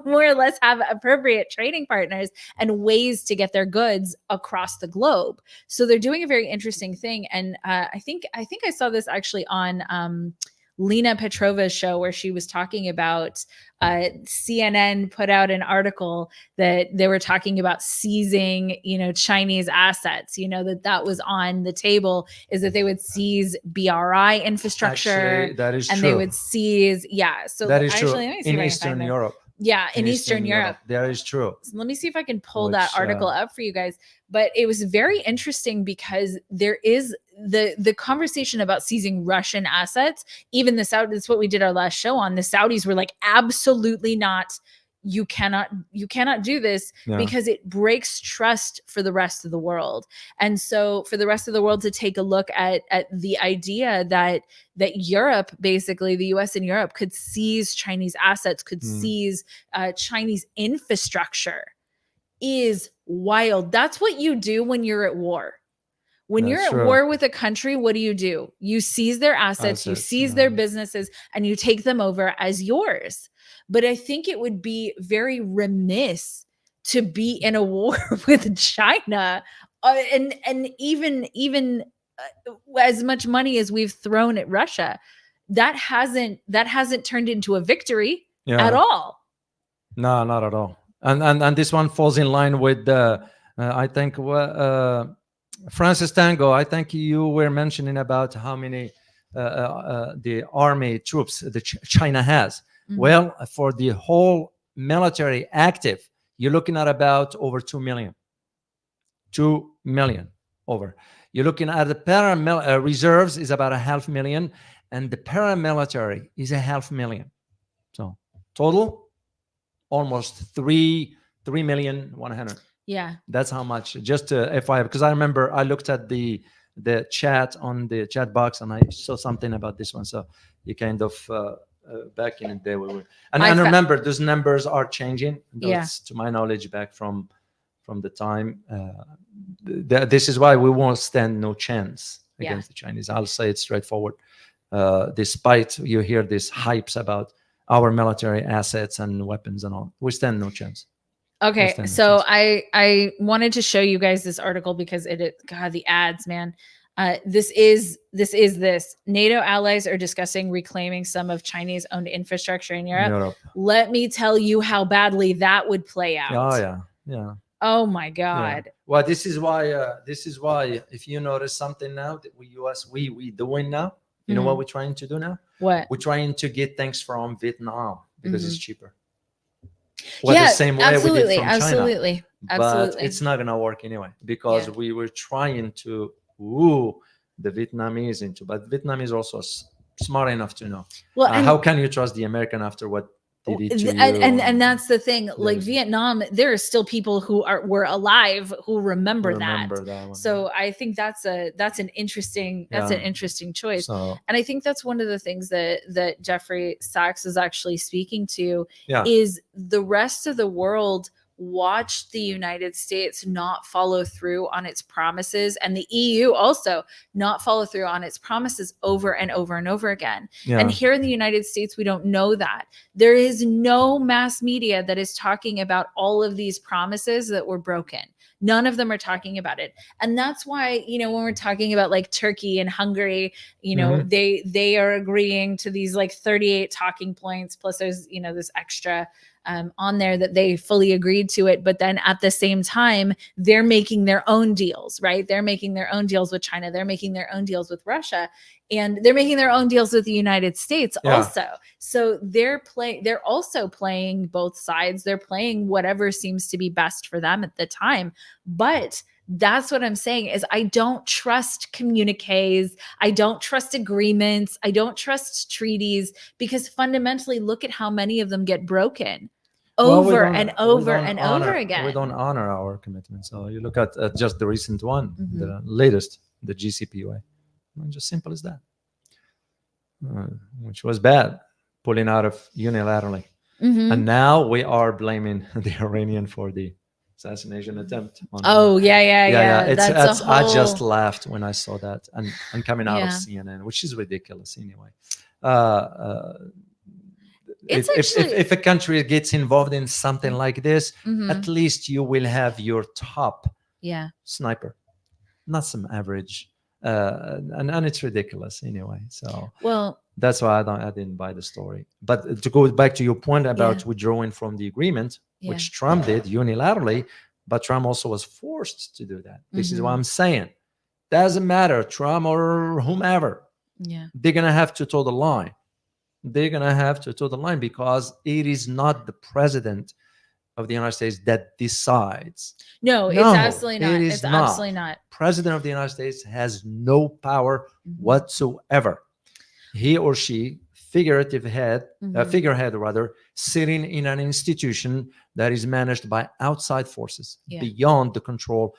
more or less have appropriate trading partners and ways to get their goods across the globe. So they're doing a very interesting thing. And I think I saw this actually on Lena Petrova's show, where she was talking about CNN put out an article that they were talking about seizing, you know, Chinese assets, you know, that was on the table, is that they would seize BRI infrastructure. Actually, that is and true. they would seize, so that is actually, true. let me see In if I can Eastern find that. Europe. Yeah, in Eastern Europe. That is true. So let me see if I can pull that article up for you guys. But it was very interesting because there is the conversation about seizing Russian assets. Even the Saudis, that's what we did our last show on. The Saudis were like, absolutely not. You cannot do this, because it breaks trust for the rest of the world. And so for the rest of the world to take a look at the idea that Europe, basically the US and Europe, could seize Chinese assets, could seize Chinese infrastructure, is wild. That's what you do when you're at war. When you're at war with a country, what do? You seize their assets, you seize their businesses, and you take them over as yours. But I think it would be very remiss to be in a war with China, and even as much money as we've thrown at Russia, that hasn't turned into a victory at all. No, not at all. And this one falls in line with I think Francis Tango, I think you were mentioning about how many the army troops that China has. Well, for the whole military active, you're looking at about over 2 million. 2 million over. You're looking at the reserves is about 500,000, and the paramilitary is 500,000. So total, almost 3,100,000. Yeah, that's how much. Just to FYI, because I remember I looked at the chat on the chat box, and I saw something about this one. So you kind of back in the day we were, and remember those numbers are changing. That's, to my knowledge, back from the time. This is why we won't stand no chance against the Chinese. I'll say it straightforward. Despite you hear these hypes about our military assets and weapons and all, we stand no chance. Okay, so I wanted to show you guys this article because God, the ads, man. This is NATO allies are discussing reclaiming some of Chinese-owned infrastructure in Europe. Let me tell you how badly that would play out. Oh yeah. Oh my God. Yeah. Well, this is why. If you notice something now that we doing now, you know what we're trying to do now? What? We're trying to get things from Vietnam because it's cheaper. The same way we did from China. Absolutely. But it's not gonna work anyway, because we were trying to woo the Vietnamese into, but Vietnam is also smart enough to know. Well, how can you trust the American after what they did to you? And that's the thing. Like Vietnam, there are still people who were alive who remember that one. So I think that's an interesting choice. And I think that's one of the things that Jeffrey Sachs is actually speaking to is the rest of the world watched the United States not follow through on its promises, and the EU also not follow through on its promises over and over and over again. And here in the United States, we don't know that. There is no mass media that is talking about all of these promises that were broken. None of them are talking about it. And that's why, when we're talking about like Turkey and Hungary, they are agreeing to these like 38 talking points, plus there's, this extra on there that they fully agreed to it. But then at the same time, they're making their own deals, right? They're making their own deals with China. They're making their own deals with Russia, and they're making their own deals with the United States also. So they're also playing both sides. They're playing whatever seems to be best for them at the time. But that's what I'm saying is I don't trust communiques. I don't trust agreements. I don't trust treaties, because fundamentally, look at how many of them get broken over and over again. We don't honor our commitments. So you look at just the recent one, the latest, the GCPOA. Just simple as that, which was bad, pulling out of unilaterally. And now we are blaming the Iranian for the assassination attempt. I just laughed when I saw that, and coming out of CNN, which is ridiculous anyway. If a country gets involved in something like this, at least you will have your top sniper, not some average. And it's ridiculous anyway. So that's why I didn't buy the story. But to go back to your point about withdrawing from the agreement, which Trump did unilaterally, but Trump also was forced to do that. This is what I'm saying. Doesn't matter, Trump or whomever. They're gonna have to toe the line. Because it is not the president of the United States that decides. No, it's absolutely not. It's absolutely not. President of the United States has no power whatsoever. He or she, figurehead rather, sitting in an institution that is managed by outside forces beyond the control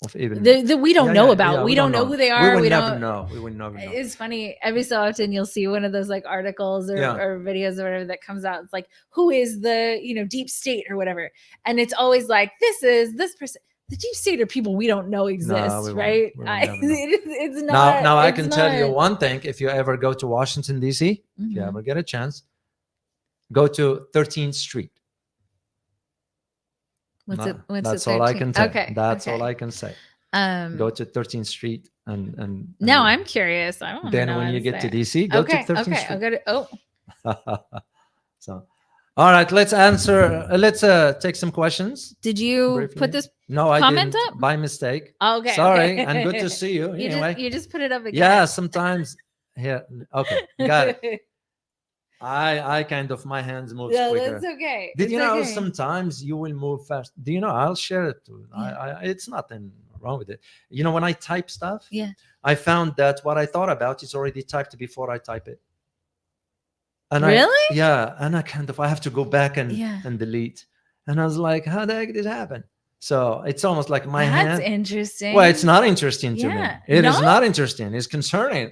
of even we don't know about. We don't know who they are. We never know. We would never know. It's funny. Every so often you'll see one of those like articles or videos or whatever that comes out. It's like, who is the deep state or whatever, and it's always like, this is this person. The deep state are people we don't know exist, right? It's not. Now I can tell you one thing: if you ever go to Washington D.C., if you ever get a chance, go to 13th Street. That's all I can tell. Okay. That's all I can say. Go to 13th Street and now I'm curious. I don't then know when you get to DC, go to 13th Street. I'll go to So, all right, let's answer. Let's take some questions. Did you briefly. put this? No, I comment didn't. up? By mistake. Okay. Sorry, and good to see you. Anyway, you just put it up again. Yeah, sometimes. Yeah. Okay, got it. I kind of, my hands move quicker. That's okay. Did you know sometimes you will move fast? Do you know? I'll share it too. It's nothing wrong with it. When I type stuff, I found that what I thought about is already typed before I type it. And really? And I have to go back and delete. And I was like, how the heck did this happen? So it's almost like my hand. That's interesting. Well, it's not interesting to me. It is not interesting. It's concerning.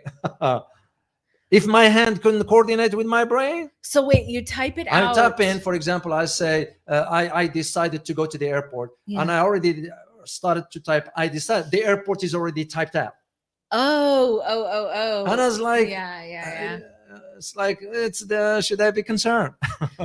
If my hand couldn't coordinate with my brain. So wait, you type it out. I type in, for example, I say, I decided to go to the airport. And I already started to type, I decided the airport is already typed out. Oh. And I was like, it's like, should I be concerned?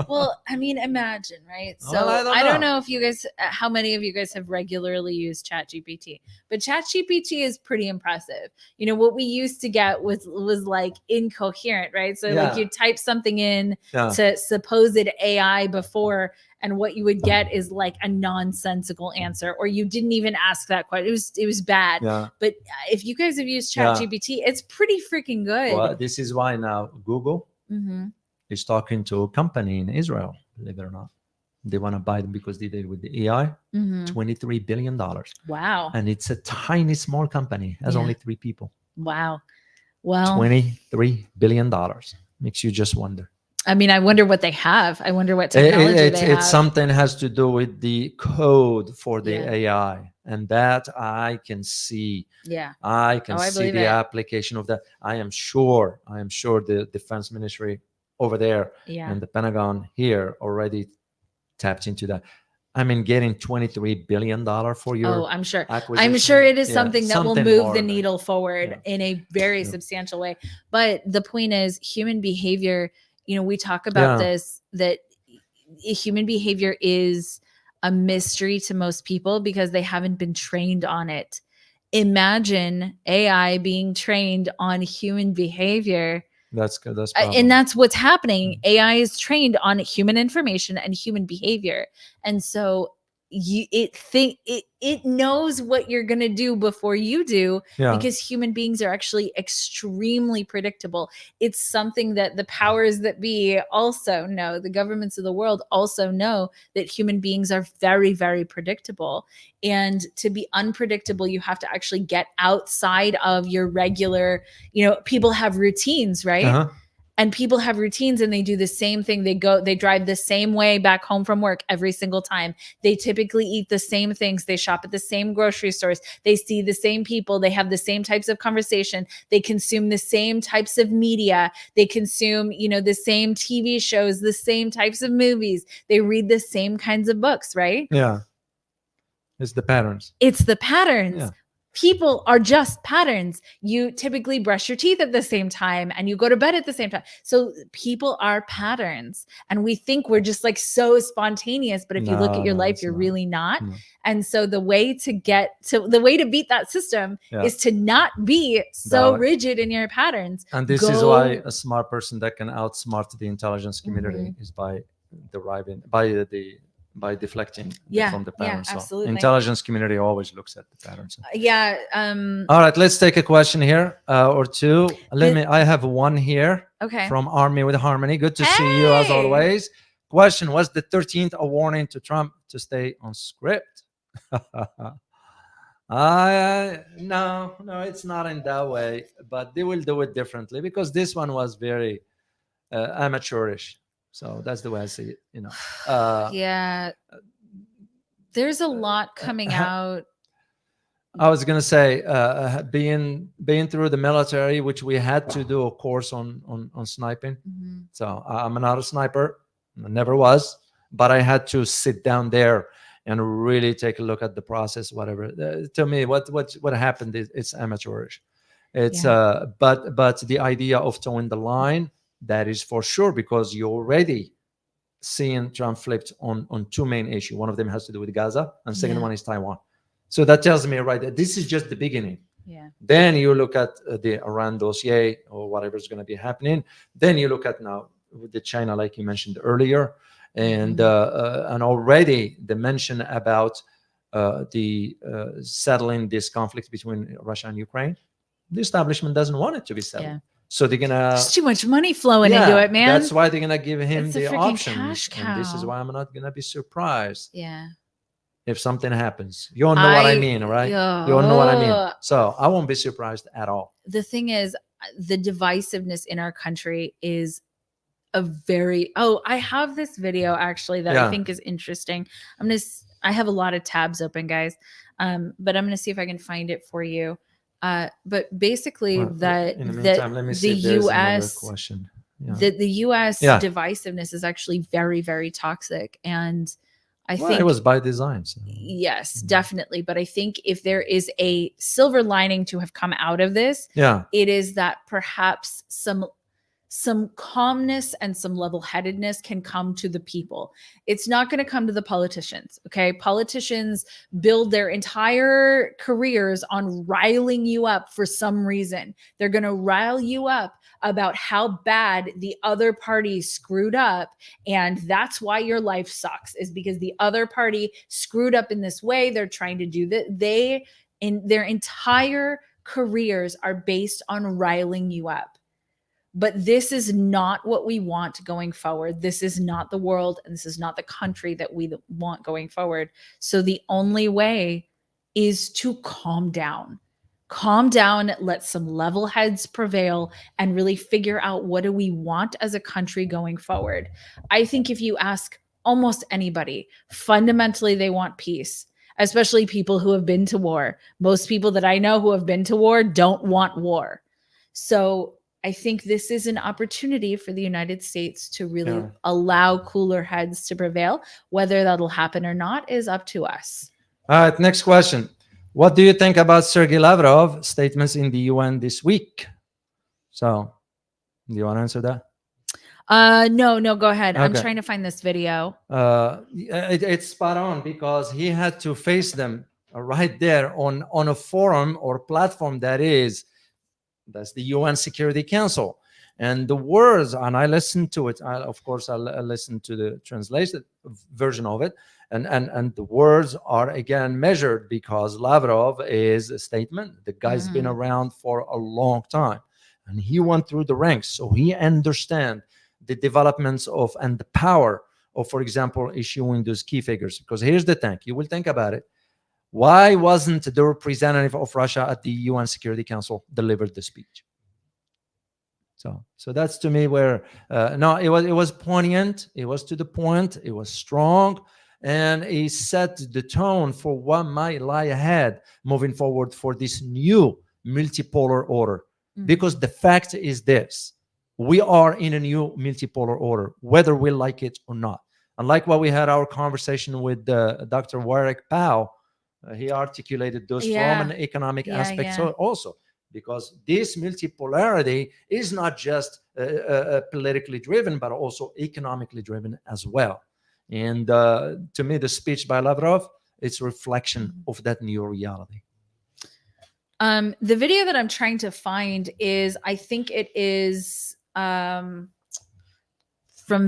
Well, I mean, imagine, right? So well, I don't know if you guys, how many of you guys have regularly used ChatGPT, but ChatGPT is pretty impressive. What we used to get was like incoherent, right? So like you type something in to supposed AI before, and what you would get is like a nonsensical answer, or you didn't even ask that question. It was bad. But if you guys have used ChatGPT, it's pretty freaking good. Well, this is why now Google is talking to a company in Israel, believe it or not. They want to buy them because they did with the AI, $23 billion. Wow. And it's a tiny, small company, has only 3 people. Wow. Well, $23 billion. Makes you just wonder. I mean, I wonder what they have. I wonder what technology they have. It's something has to do with the code for the AI, and that I can see. I can see the application of that. I am sure the defense ministry over there and the Pentagon here already tapped into that. I mean, getting $23 billion for your I'm sure. acquisition. I'm sure it is something that will move the needle forward in a very substantial way. But the point is, human behavior. We talk about this, that human behavior is a mystery to most people because they haven't been trained on it. Imagine AI being trained on human behavior. That's good. That's And that's what's happening. AI is trained on human information and human behavior. And so it knows what you're going to do before you do, because human beings are actually extremely predictable. It's something that the powers that be also know, the governments of the world also know, that human beings are very, very predictable. And to be unpredictable, you have to actually get outside of your regular, people have routines, right? And people have routines and they do the same thing. They drive the same way back home from work every single time. They typically eat the same things. They shop at the same grocery stores. They see the same people. They have the same types of conversation. They consume the same types of media. They consume, the same TV shows, the same types of movies. They read the same kinds of books, right? Yeah. It's the patterns. It's the patterns. Yeah. People are just patterns. You typically brush your teeth at the same time and you go to bed at the same time. So people are patterns, and we think we're just like so spontaneous, but if you look at your life, you're really not. And so the way to beat that system is to not be so rigid in your patterns. And this is why a smart person that can outsmart the intelligence community is by deflecting from the patterns. So absolutely. Intelligence community always looks at the patterns. All right, let's take a question here or two. I have one here. Okay. From Army with Harmony. Good to see you as always. Question: was the 13th a warning to Trump to stay on script? No, it's not in that way, but they will do it differently, because this one was very amateurish. So that's the way I see it, There's a lot coming out. I was gonna say, being through the military, which we had to do a course on sniping. So I'm not a sniper, I never was, but I had to sit down there and really take a look at the process. Whatever. To me, what happened is it's amateurish. It's but the idea of towing the line, that is for sure, because you're already seeing Trump flipped on two main issues. One of them has to do with Gaza, and second one is Taiwan. So that tells me, right, that this is just the beginning. Then you look at the Iran dossier or whatever is going to be happening. Then you look at now with the China, like you mentioned earlier, and already the mention about the settling this conflict between Russia and Ukraine. The establishment doesn't want it to be settled. So they're gonna. There's too much money flowing into it, man. That's why they're gonna give him It's the a freaking option. cash cow. And this is why I'm not gonna be surprised. Yeah. If something happens, you all know what I mean, right? You all know what I mean. So I won't be surprised at all. The thing is, the divisiveness in our country is a very. Oh, I have this video actually that I think is interesting. I have a lot of tabs open, guys, but I'm gonna see if I can find it for you. But basically, In the meantime, let me see if the there's another U.S. question. The U.S. divisiveness is actually very, very toxic, and I think it was by design. So. Yes, definitely. But I think if there is a silver lining to have come out of this, it is that perhaps some calmness and some level-headedness can come to the people. It's not going to come to the politicians, okay? Politicians build their entire careers on riling you up for some reason. They're going to rile you up about how bad the other party screwed up, and that's why your life sucks, is because the other party screwed up in this way. They're trying to do that. Their entire careers are based on riling you up. But this is not what we want going forward. This is not the world, and this is not the country that we want going forward. So the only way is to calm down. Calm down, let some level heads prevail, and really figure out, what do we want as a country going forward? I think if you ask almost anybody, fundamentally they want peace, especially people who have been to war. Most people that I know who have been to war don't want war. So I think this is an opportunity for the United States to really allow cooler heads to prevail. Whether that'll happen or not is up to us. All right, next question. What do you think about Sergei Lavrov's statements in the UN this week? So, do you want to answer that? No, go ahead. I'm Okay. trying to find this video. It's spot on because he had to face them right there on a forum or platform that's the UN Security Council. And the words, and I listened to it. Of course, I listened to the translated version of it. And the words are again measured because Lavrov is a statement. The guy's been around for a long time, and he went through the ranks, so he understands the developments of and the power of, for example, issuing those key figures. Because here's the thing: you will think about it. Why wasn't the representative of Russia at the UN Security Council delivered the speech? So that's to me where no, it was poignant, it was to the point, it was strong, and it set the tone for what might lie ahead moving forward for this new multipolar order. Because the fact is this: we are in a new multipolar order, whether we like it or not. And like what we had our conversation with Dr. Warwick Powell, he articulated those from an economic aspect also. Because this multipolarity is not just politically driven, but also economically driven as well. And to me, the speech by Lavrov, it's a reflection of that new reality. The video that I'm trying to find is, I think it is from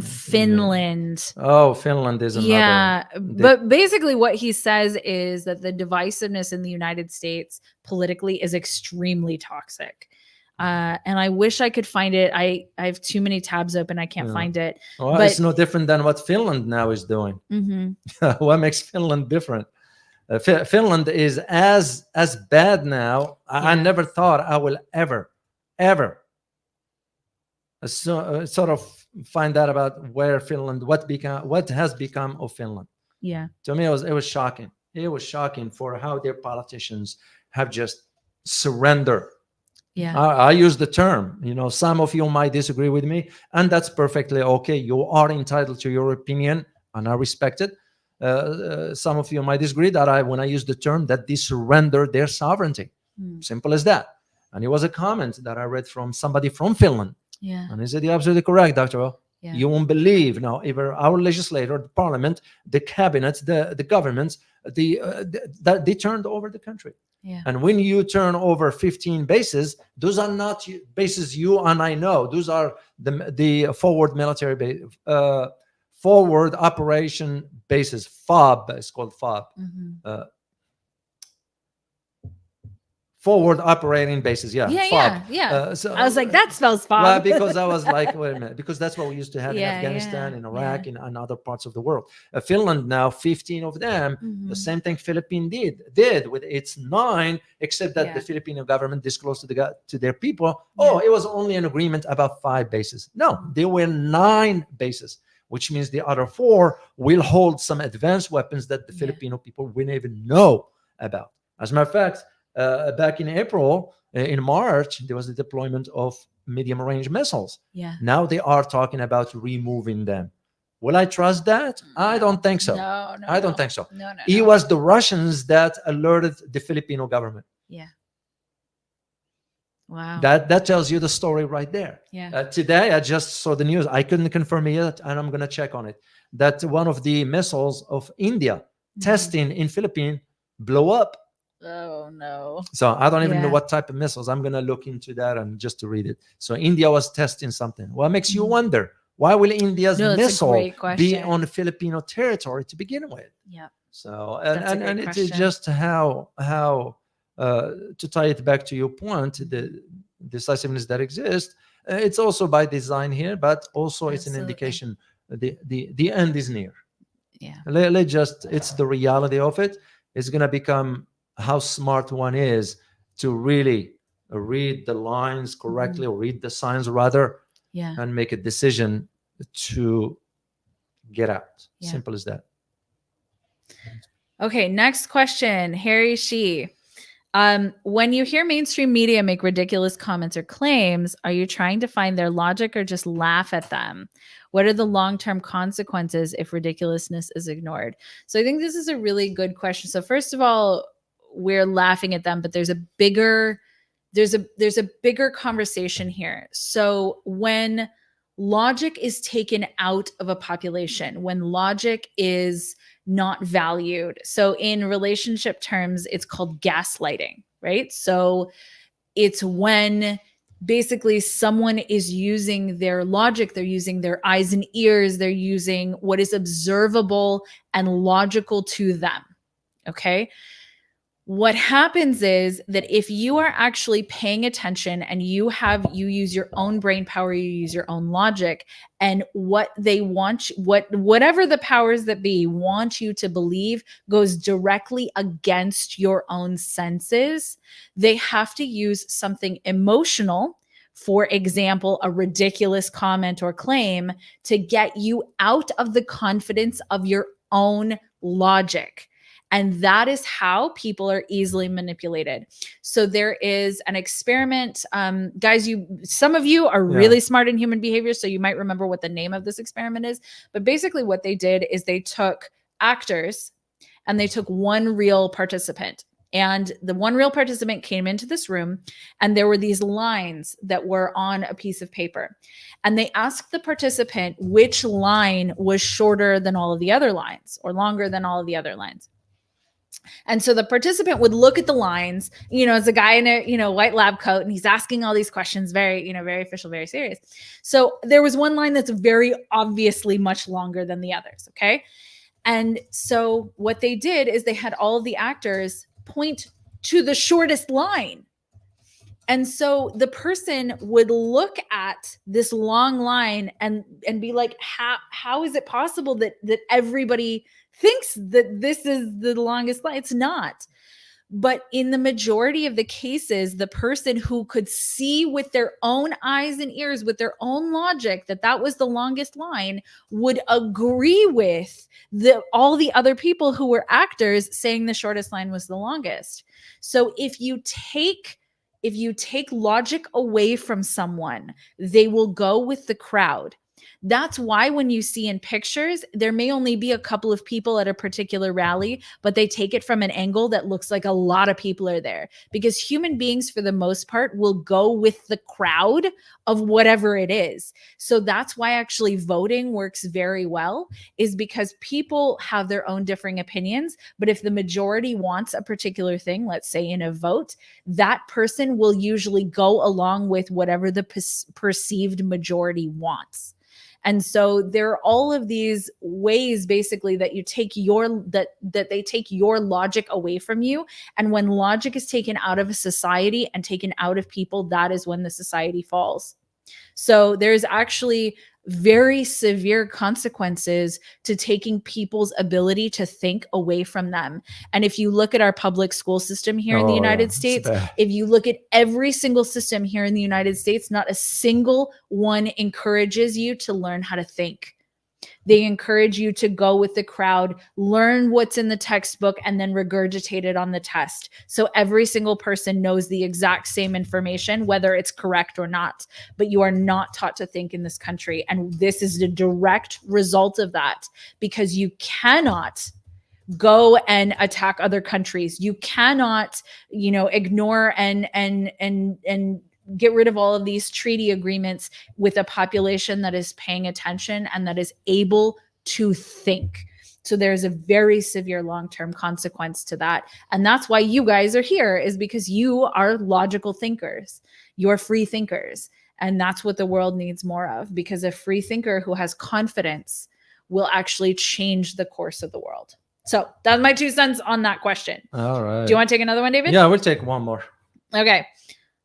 Finland. Oh, Finland is another. Yeah, but basically what he says is that the divisiveness in the United States politically is extremely toxic. And I wish I could find it. I have too many tabs open. I can't find it. Well, it's no different than what Finland now is doing. What makes Finland different? Finland is as bad now. I never thought I will ever sort of find out about where Finland, what has become of Finland. Yeah. To me, it was shocking. It was shocking for how their politicians have just surrendered. Yeah. I use the term, some of you might disagree with me, and that's perfectly okay. You are entitled to your opinion, and I respect it. Some of you might disagree that when I use the term that they surrender their sovereignty. Simple as that. And it was a comment that I read from somebody from Finland. Yeah. And he said, you're absolutely correct, Dr. O. Yeah. You won't believe now, either our legislator, the parliament, the cabinet, the governments, that they turned over the country. Yeah. And when you turn over 15 bases, those are not bases you and I know. Those are the forward military base, forward operation bases. FOB, it's called FOB. Forward operating bases, FOB. So I was like, that spells FOB. Well, because I was like, wait a minute, because that's what we used to have in Afghanistan, in Iraq, and other parts of the world. Finland now, 15 of them, the same thing Philippines did with its 9, except that the Filipino government disclosed to their people, it was only an agreement about 5 bases. No, there were 9 bases, which means the other 4 will hold some advanced weapons that the Filipino people wouldn't even know about. As a matter of fact, back in March, there was the deployment of medium-range missiles. Yeah. Now they are talking about removing them. Will I trust that? I don't think so. No, I don't think so. No. It was the Russians that alerted the Filipino government. Yeah. Wow. That tells you the story right there. Yeah. Today, I just saw the news. I couldn't confirm it yet, and I'm going to check on it. That one of the missiles of India testing in Philippines blew up. Oh, no. So I don't even know what type of missiles. I'm going to look into that and just to read it. So India was testing something. What makes you wonder? Why will India's missile be on Filipino territory to begin with? Yeah. So, and it's just how to tie it back to your point, the decisiveness that exists, it's also by design here, but also it's an indication the end is near. Yeah. It's the reality of it. It's going to become how smart one is to really read the lines correctly, or read the signs rather, and make a decision to get out. Simple as that. Okay, next question, Harry Shee. When you hear mainstream media make ridiculous comments or claims, are you trying to find their logic or just laugh at them? What are the long-term consequences if ridiculousness is ignored? So I think this is a really good question. So first of all, we're laughing at them, but there's a bigger conversation here. So when logic is taken out of a population, when logic is not valued. So in relationship terms, it's called gaslighting, right? So it's when basically someone is using their logic, they're using their eyes and ears, they're using what is observable and logical to them. Okay. What happens is that if you are actually paying attention and you use your own brain power, you use your own logic, and what they want, whatever the powers that be want you to believe goes directly against your own senses, they have to use something emotional, for example, a ridiculous comment or claim, to get you out of the confidence of your own logic. And that is how people are easily manipulated. So there is an experiment. Guys, some of you are really smart in human behavior, so you might remember what the name of this experiment is. But basically what they did is they took actors and they took one real participant. And the one real participant came into this room, and there were these lines that were on a piece of paper. And they asked the participant which line was shorter than all of the other lines or longer than all of the other lines. And so the participant would look at the lines, as a guy in a, white lab coat, and he's asking all these questions, very, very official, very serious. So there was one line that's very obviously much longer than the others. Okay. And so what they did is they had all of the actors point to the shortest line. And so the person would look at this long line and be like, how is it possible that everybody thinks that this is the longest line? It's not. But in the majority of the cases, the person who could see with their own eyes and ears, with their own logic, that was the longest line, would agree with all the other people who were actors saying the shortest line was the longest. So if you take logic away from someone, they will go with the crowd. That's why when you see in pictures, there may only be a couple of people at a particular rally, but they take it from an angle that looks like a lot of people are there, because human beings, for the most part, will go with the crowd of whatever it is. So that's why actually voting works very well, is because people have their own differing opinions. But if the majority wants a particular thing, let's say in a vote, that person will usually go along with whatever the perceived majority wants. And so there are all of these ways basically that you take that they take your logic away from you. And when logic is taken out of a society and taken out of people, that is when the society falls. So there's actually very severe consequences to taking people's ability to think away from them. And if you look at our public school system here in the United States, if you look at every single system here in the United States, not a single one encourages you to learn how to think. They encourage you to go with the crowd, learn what's in the textbook, and then regurgitate it on the test. So every single person knows the exact same information, whether it's correct or not. But you are not taught to think in this country. And this is the direct result of that, because you cannot go and attack other countries. You cannot, ignore and get rid of all of these treaty agreements with a population that is paying attention and that is able to think. So there's a very severe long-term consequence to that. And that's why you guys are here, is because you are logical thinkers. You're free thinkers. And that's what the world needs more of, because a free thinker who has confidence will actually change the course of the world. So that's my 2 cents on that question. All right. Do you want to take another one, David? Yeah, we'll take one more. Okay.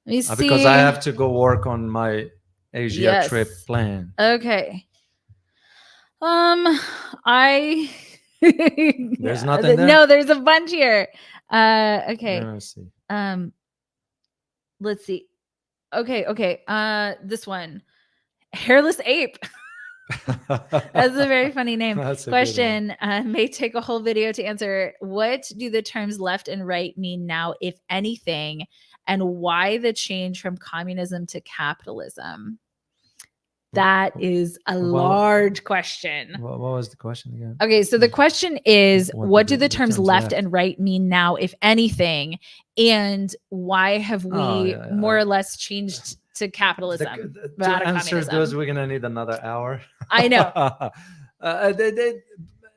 Let me see. Because I have to go work on my Asia trip plan. Okay. There's nothing there? No, there's a bunch here. Okay. Let's see. Let's see. Okay. This one. Hairless ape. That's a very funny name. Question. May take a whole video to answer. What do the terms left and right mean now, if anything? And why the change from communism to capitalism? That is a large question. What was the question again? Okay, so the question is, what do the terms left and right mean now, if anything? And why have we more or less changed to capitalism. To out of answer communism. those, we're gonna need another hour. I know.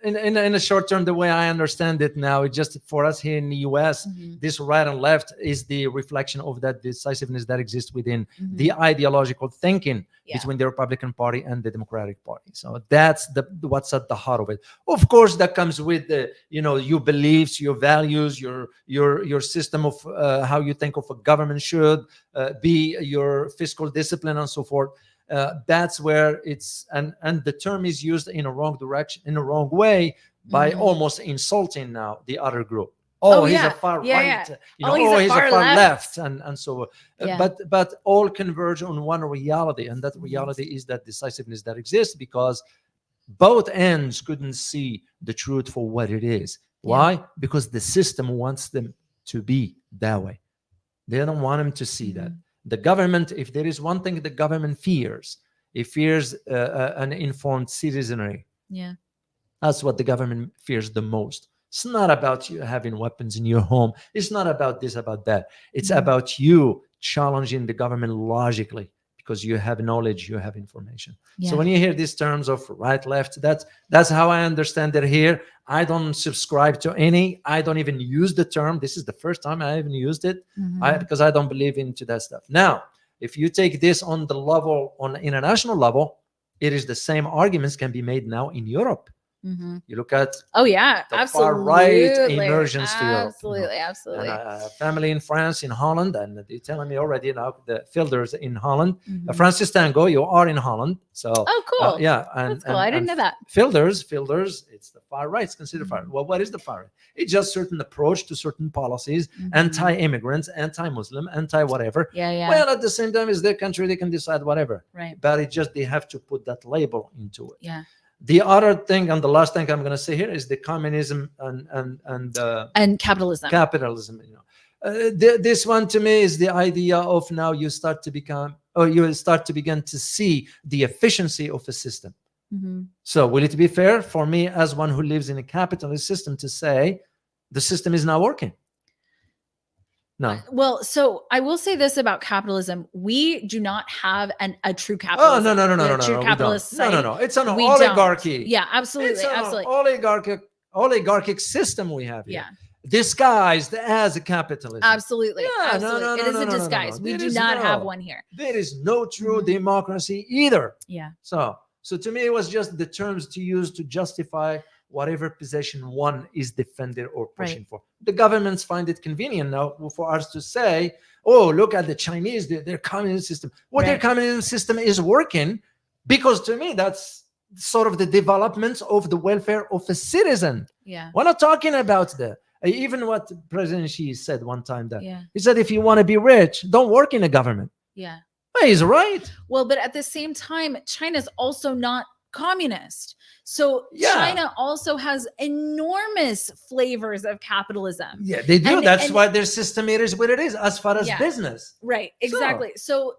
In the short term, the way I understand it now, it's just for us here in the US, Mhm. this right and left is the reflection of that decisiveness that exists within Mhm. the ideological thinking Yeah. between the Republican Party and the Democratic Party. So that's what's at the heart of it. Of course, that comes with the your beliefs, your values, your system of how you think of a government should be, your fiscal discipline, and so forth. That's where it's and the term is used in a wrong direction, in a wrong way, by Mhm. almost insulting now the other group. Oh, he's yeah. a far Yeah, right. yeah. He's a far left, and so. Yeah. But all converge on one reality, and that reality is that decisiveness that exists because both ends couldn't see the truth for what it is. Why? Because the system wants them to be that way. They don't want them to see that. The government, if there is one thing the government fears, it fears an informed citizenry. Yeah. That's what the government fears the most. It's not about you having weapons in your home. It's not about this, about that. It's about you challenging the government logically because you have knowledge, you have information. Yeah. So when you hear these terms of right, left, that's how I understand it here. I don't subscribe to any. I don't even use the term. This is the first time I even used it because I don't believe into that stuff. Now, if you take this on the level, on international level, it is the same arguments can be made now in Europe. You look at the far right emergence to Europe. Absolutely. And a family in France, in Holland, and they're telling me already now the Fielders in Holland. Francis Tango, you are in Holland. So cool. Yeah, That's cool. I didn't know that. Fielders, it's the far right. It's considered far. Well, what is the far right? It's just certain approach to certain policies, anti-immigrants, anti-Muslim, anti-whatever. Yeah. Well, at the same time, it's their country; they can decide whatever. Right. But it just they have to put that label into it. Yeah. The other thing, and the last thing I'm going to say here, is the communism and capitalism. Capitalism. This one to me is the idea of now you start to begin to see the efficiency of a system. So will it be fair for me as one who lives in a capitalist system to say the system is not working? No. Well, so I will say this about capitalism: we do not have a true capitalist. Oh no! True capitalist. No! It's an oligarchy. Don't. Yeah, absolutely, It's an absolutely. oligarchic system we have here. Yeah. Disguised as a capitalist. Absolutely. Yeah, absolutely. It is a disguise. We do not have one here. There is no true democracy either. Yeah. So to me, it was just the terms to use to justify whatever position one is defending or pushing for. The governments find it convenient now for us to say, oh, look at the Chinese, their communist system. Their communist system is working, because to me, that's sort of the development of the welfare of a citizen. Yeah. We're not talking about even what President Xi said one time he said, if you want to be rich, don't work in a government. Yeah. Well, he's right. Well, but at the same time, China's also not communist. So China also has enormous flavors of capitalism. Yeah, they do. That's why their system is what it is as far as business. Right. Exactly. So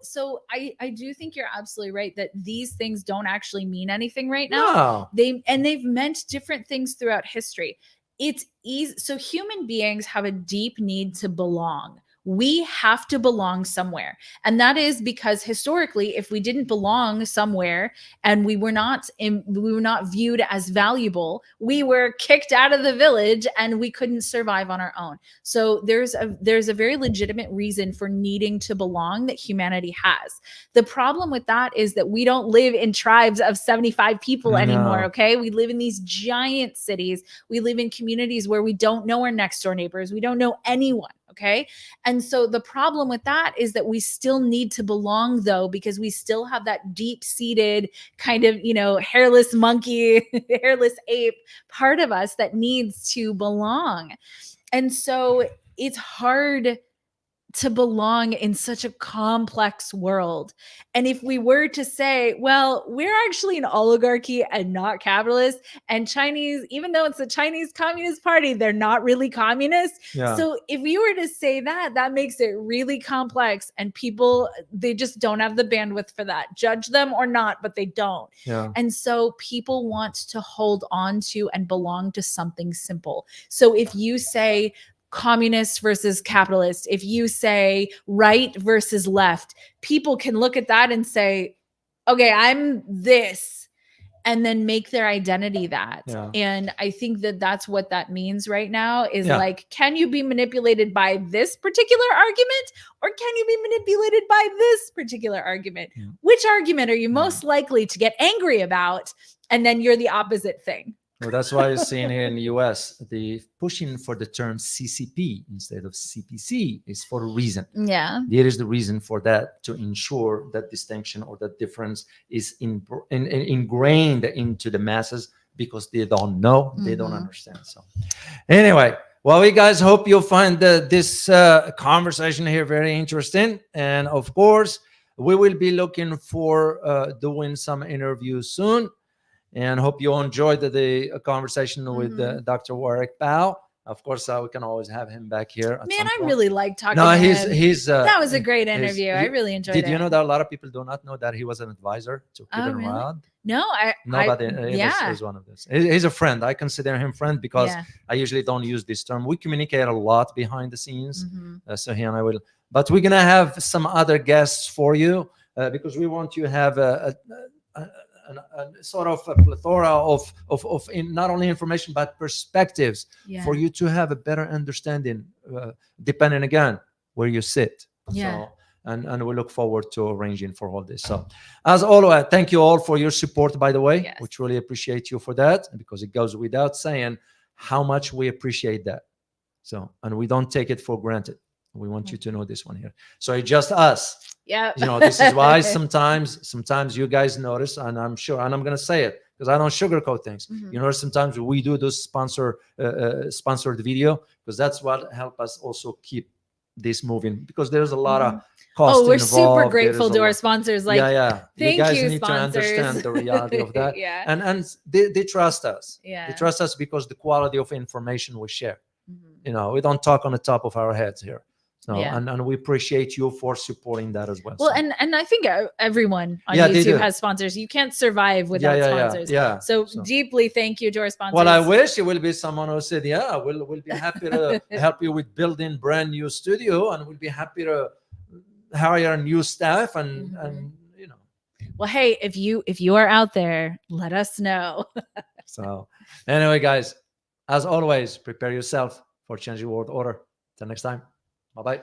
I do think you're absolutely right that these things don't actually mean anything right now. No. They've meant different things throughout history. It's easy. So human beings have a deep need to belong. We have to belong somewhere. And that is because historically, if we didn't belong somewhere and we were not viewed as valuable, we were kicked out of the village and we couldn't survive on our own. So there's a very legitimate reason for needing to belong that humanity has. The problem with that is that we don't live in tribes of 75 people anymore. Okay. We live in these giant cities. We live in communities where we don't know our next door neighbors. We don't know anyone. Okay. And so the problem with that is that we still need to belong, though, because we still have that deep seated kind of, hairless monkey, hairless ape part of us that needs to belong. And so it's hard to belong in such a complex world. And if we were to say, well, we're actually an oligarchy and not capitalist, and Chinese, even though it's the Chinese Communist Party, they're not really communist. Yeah. So if we were to say that makes it really complex, and people, they just don't have the bandwidth for that. Judge them or not, but they don't. Yeah. And so people want to hold on to and belong to something simple. So if you say communist versus capitalist, if you say right versus left, people can look at that and say, okay, I'm this, and then make their identity that. Yeah. And I think that that's what that means right now is Yeah. like, can you be manipulated by this particular argument, or can you be manipulated by this particular argument? Yeah. Which argument are you most likely to get angry about? And then you're the opposite thing. Well, that's why you're seeing here in the US, the pushing for the term CCP instead of CPC is for a reason. Yeah. There is the reason for that, to ensure that distinction or that difference is ingrained into the masses, because they don't know, they don't understand. So anyway, well, we guys hope you'll find this conversation here very interesting. And of course, we will be looking for doing some interviews soon. And hope you enjoyed the conversation with Dr. Warwick Bao. Of course, we can always have him back here. Man, I really like talking No, to him. he's That was a great interview. I really enjoyed it. Did you know that a lot of people do not know that he was an advisor to Kevin really? Rudd? No, Nobody. yeah. He's one of those. He's a friend. I consider him friend because I usually don't use this term. We communicate a lot behind the scenes. So he and I will. But we're gonna have some other guests for you because we want you to have a sort of a plethora of not only information but perspectives for you to have a better understanding, depending again where you sit. So, and we look forward to arranging for all this. So, as always, thank you all for your support. By the way, we truly appreciate you for that, because it goes without saying how much we appreciate that. So, and we don't take it for granted. We want you to know this one here. So it's just us. Yeah. You know, this is why sometimes you guys notice, and I'm sure, and I'm going to say it because I don't sugarcoat things. You know, sometimes we do those sponsored video, because that's what help us also keep this moving, because there's a lot of cost we're involved. super grateful to our sponsors. Like, you guys you, need sponsors. to understand the reality of that. Yeah. And they trust us. Yeah. They trust us because the quality of information we share. You know, we don't talk on the top of our heads here. So, and we appreciate you for supporting that as well. Well, so. and I think everyone on YouTube has sponsors. You can't survive without sponsors. So deeply thank you to our sponsors. Well, I wish it will be someone who said, we'll be happy to help you with building brand new studio, and we'll be happy to hire new staff and you know. Well, hey, if you are out there, let us know. So anyway, guys, as always, prepare yourself for changing world order. Till next time. Bye-bye.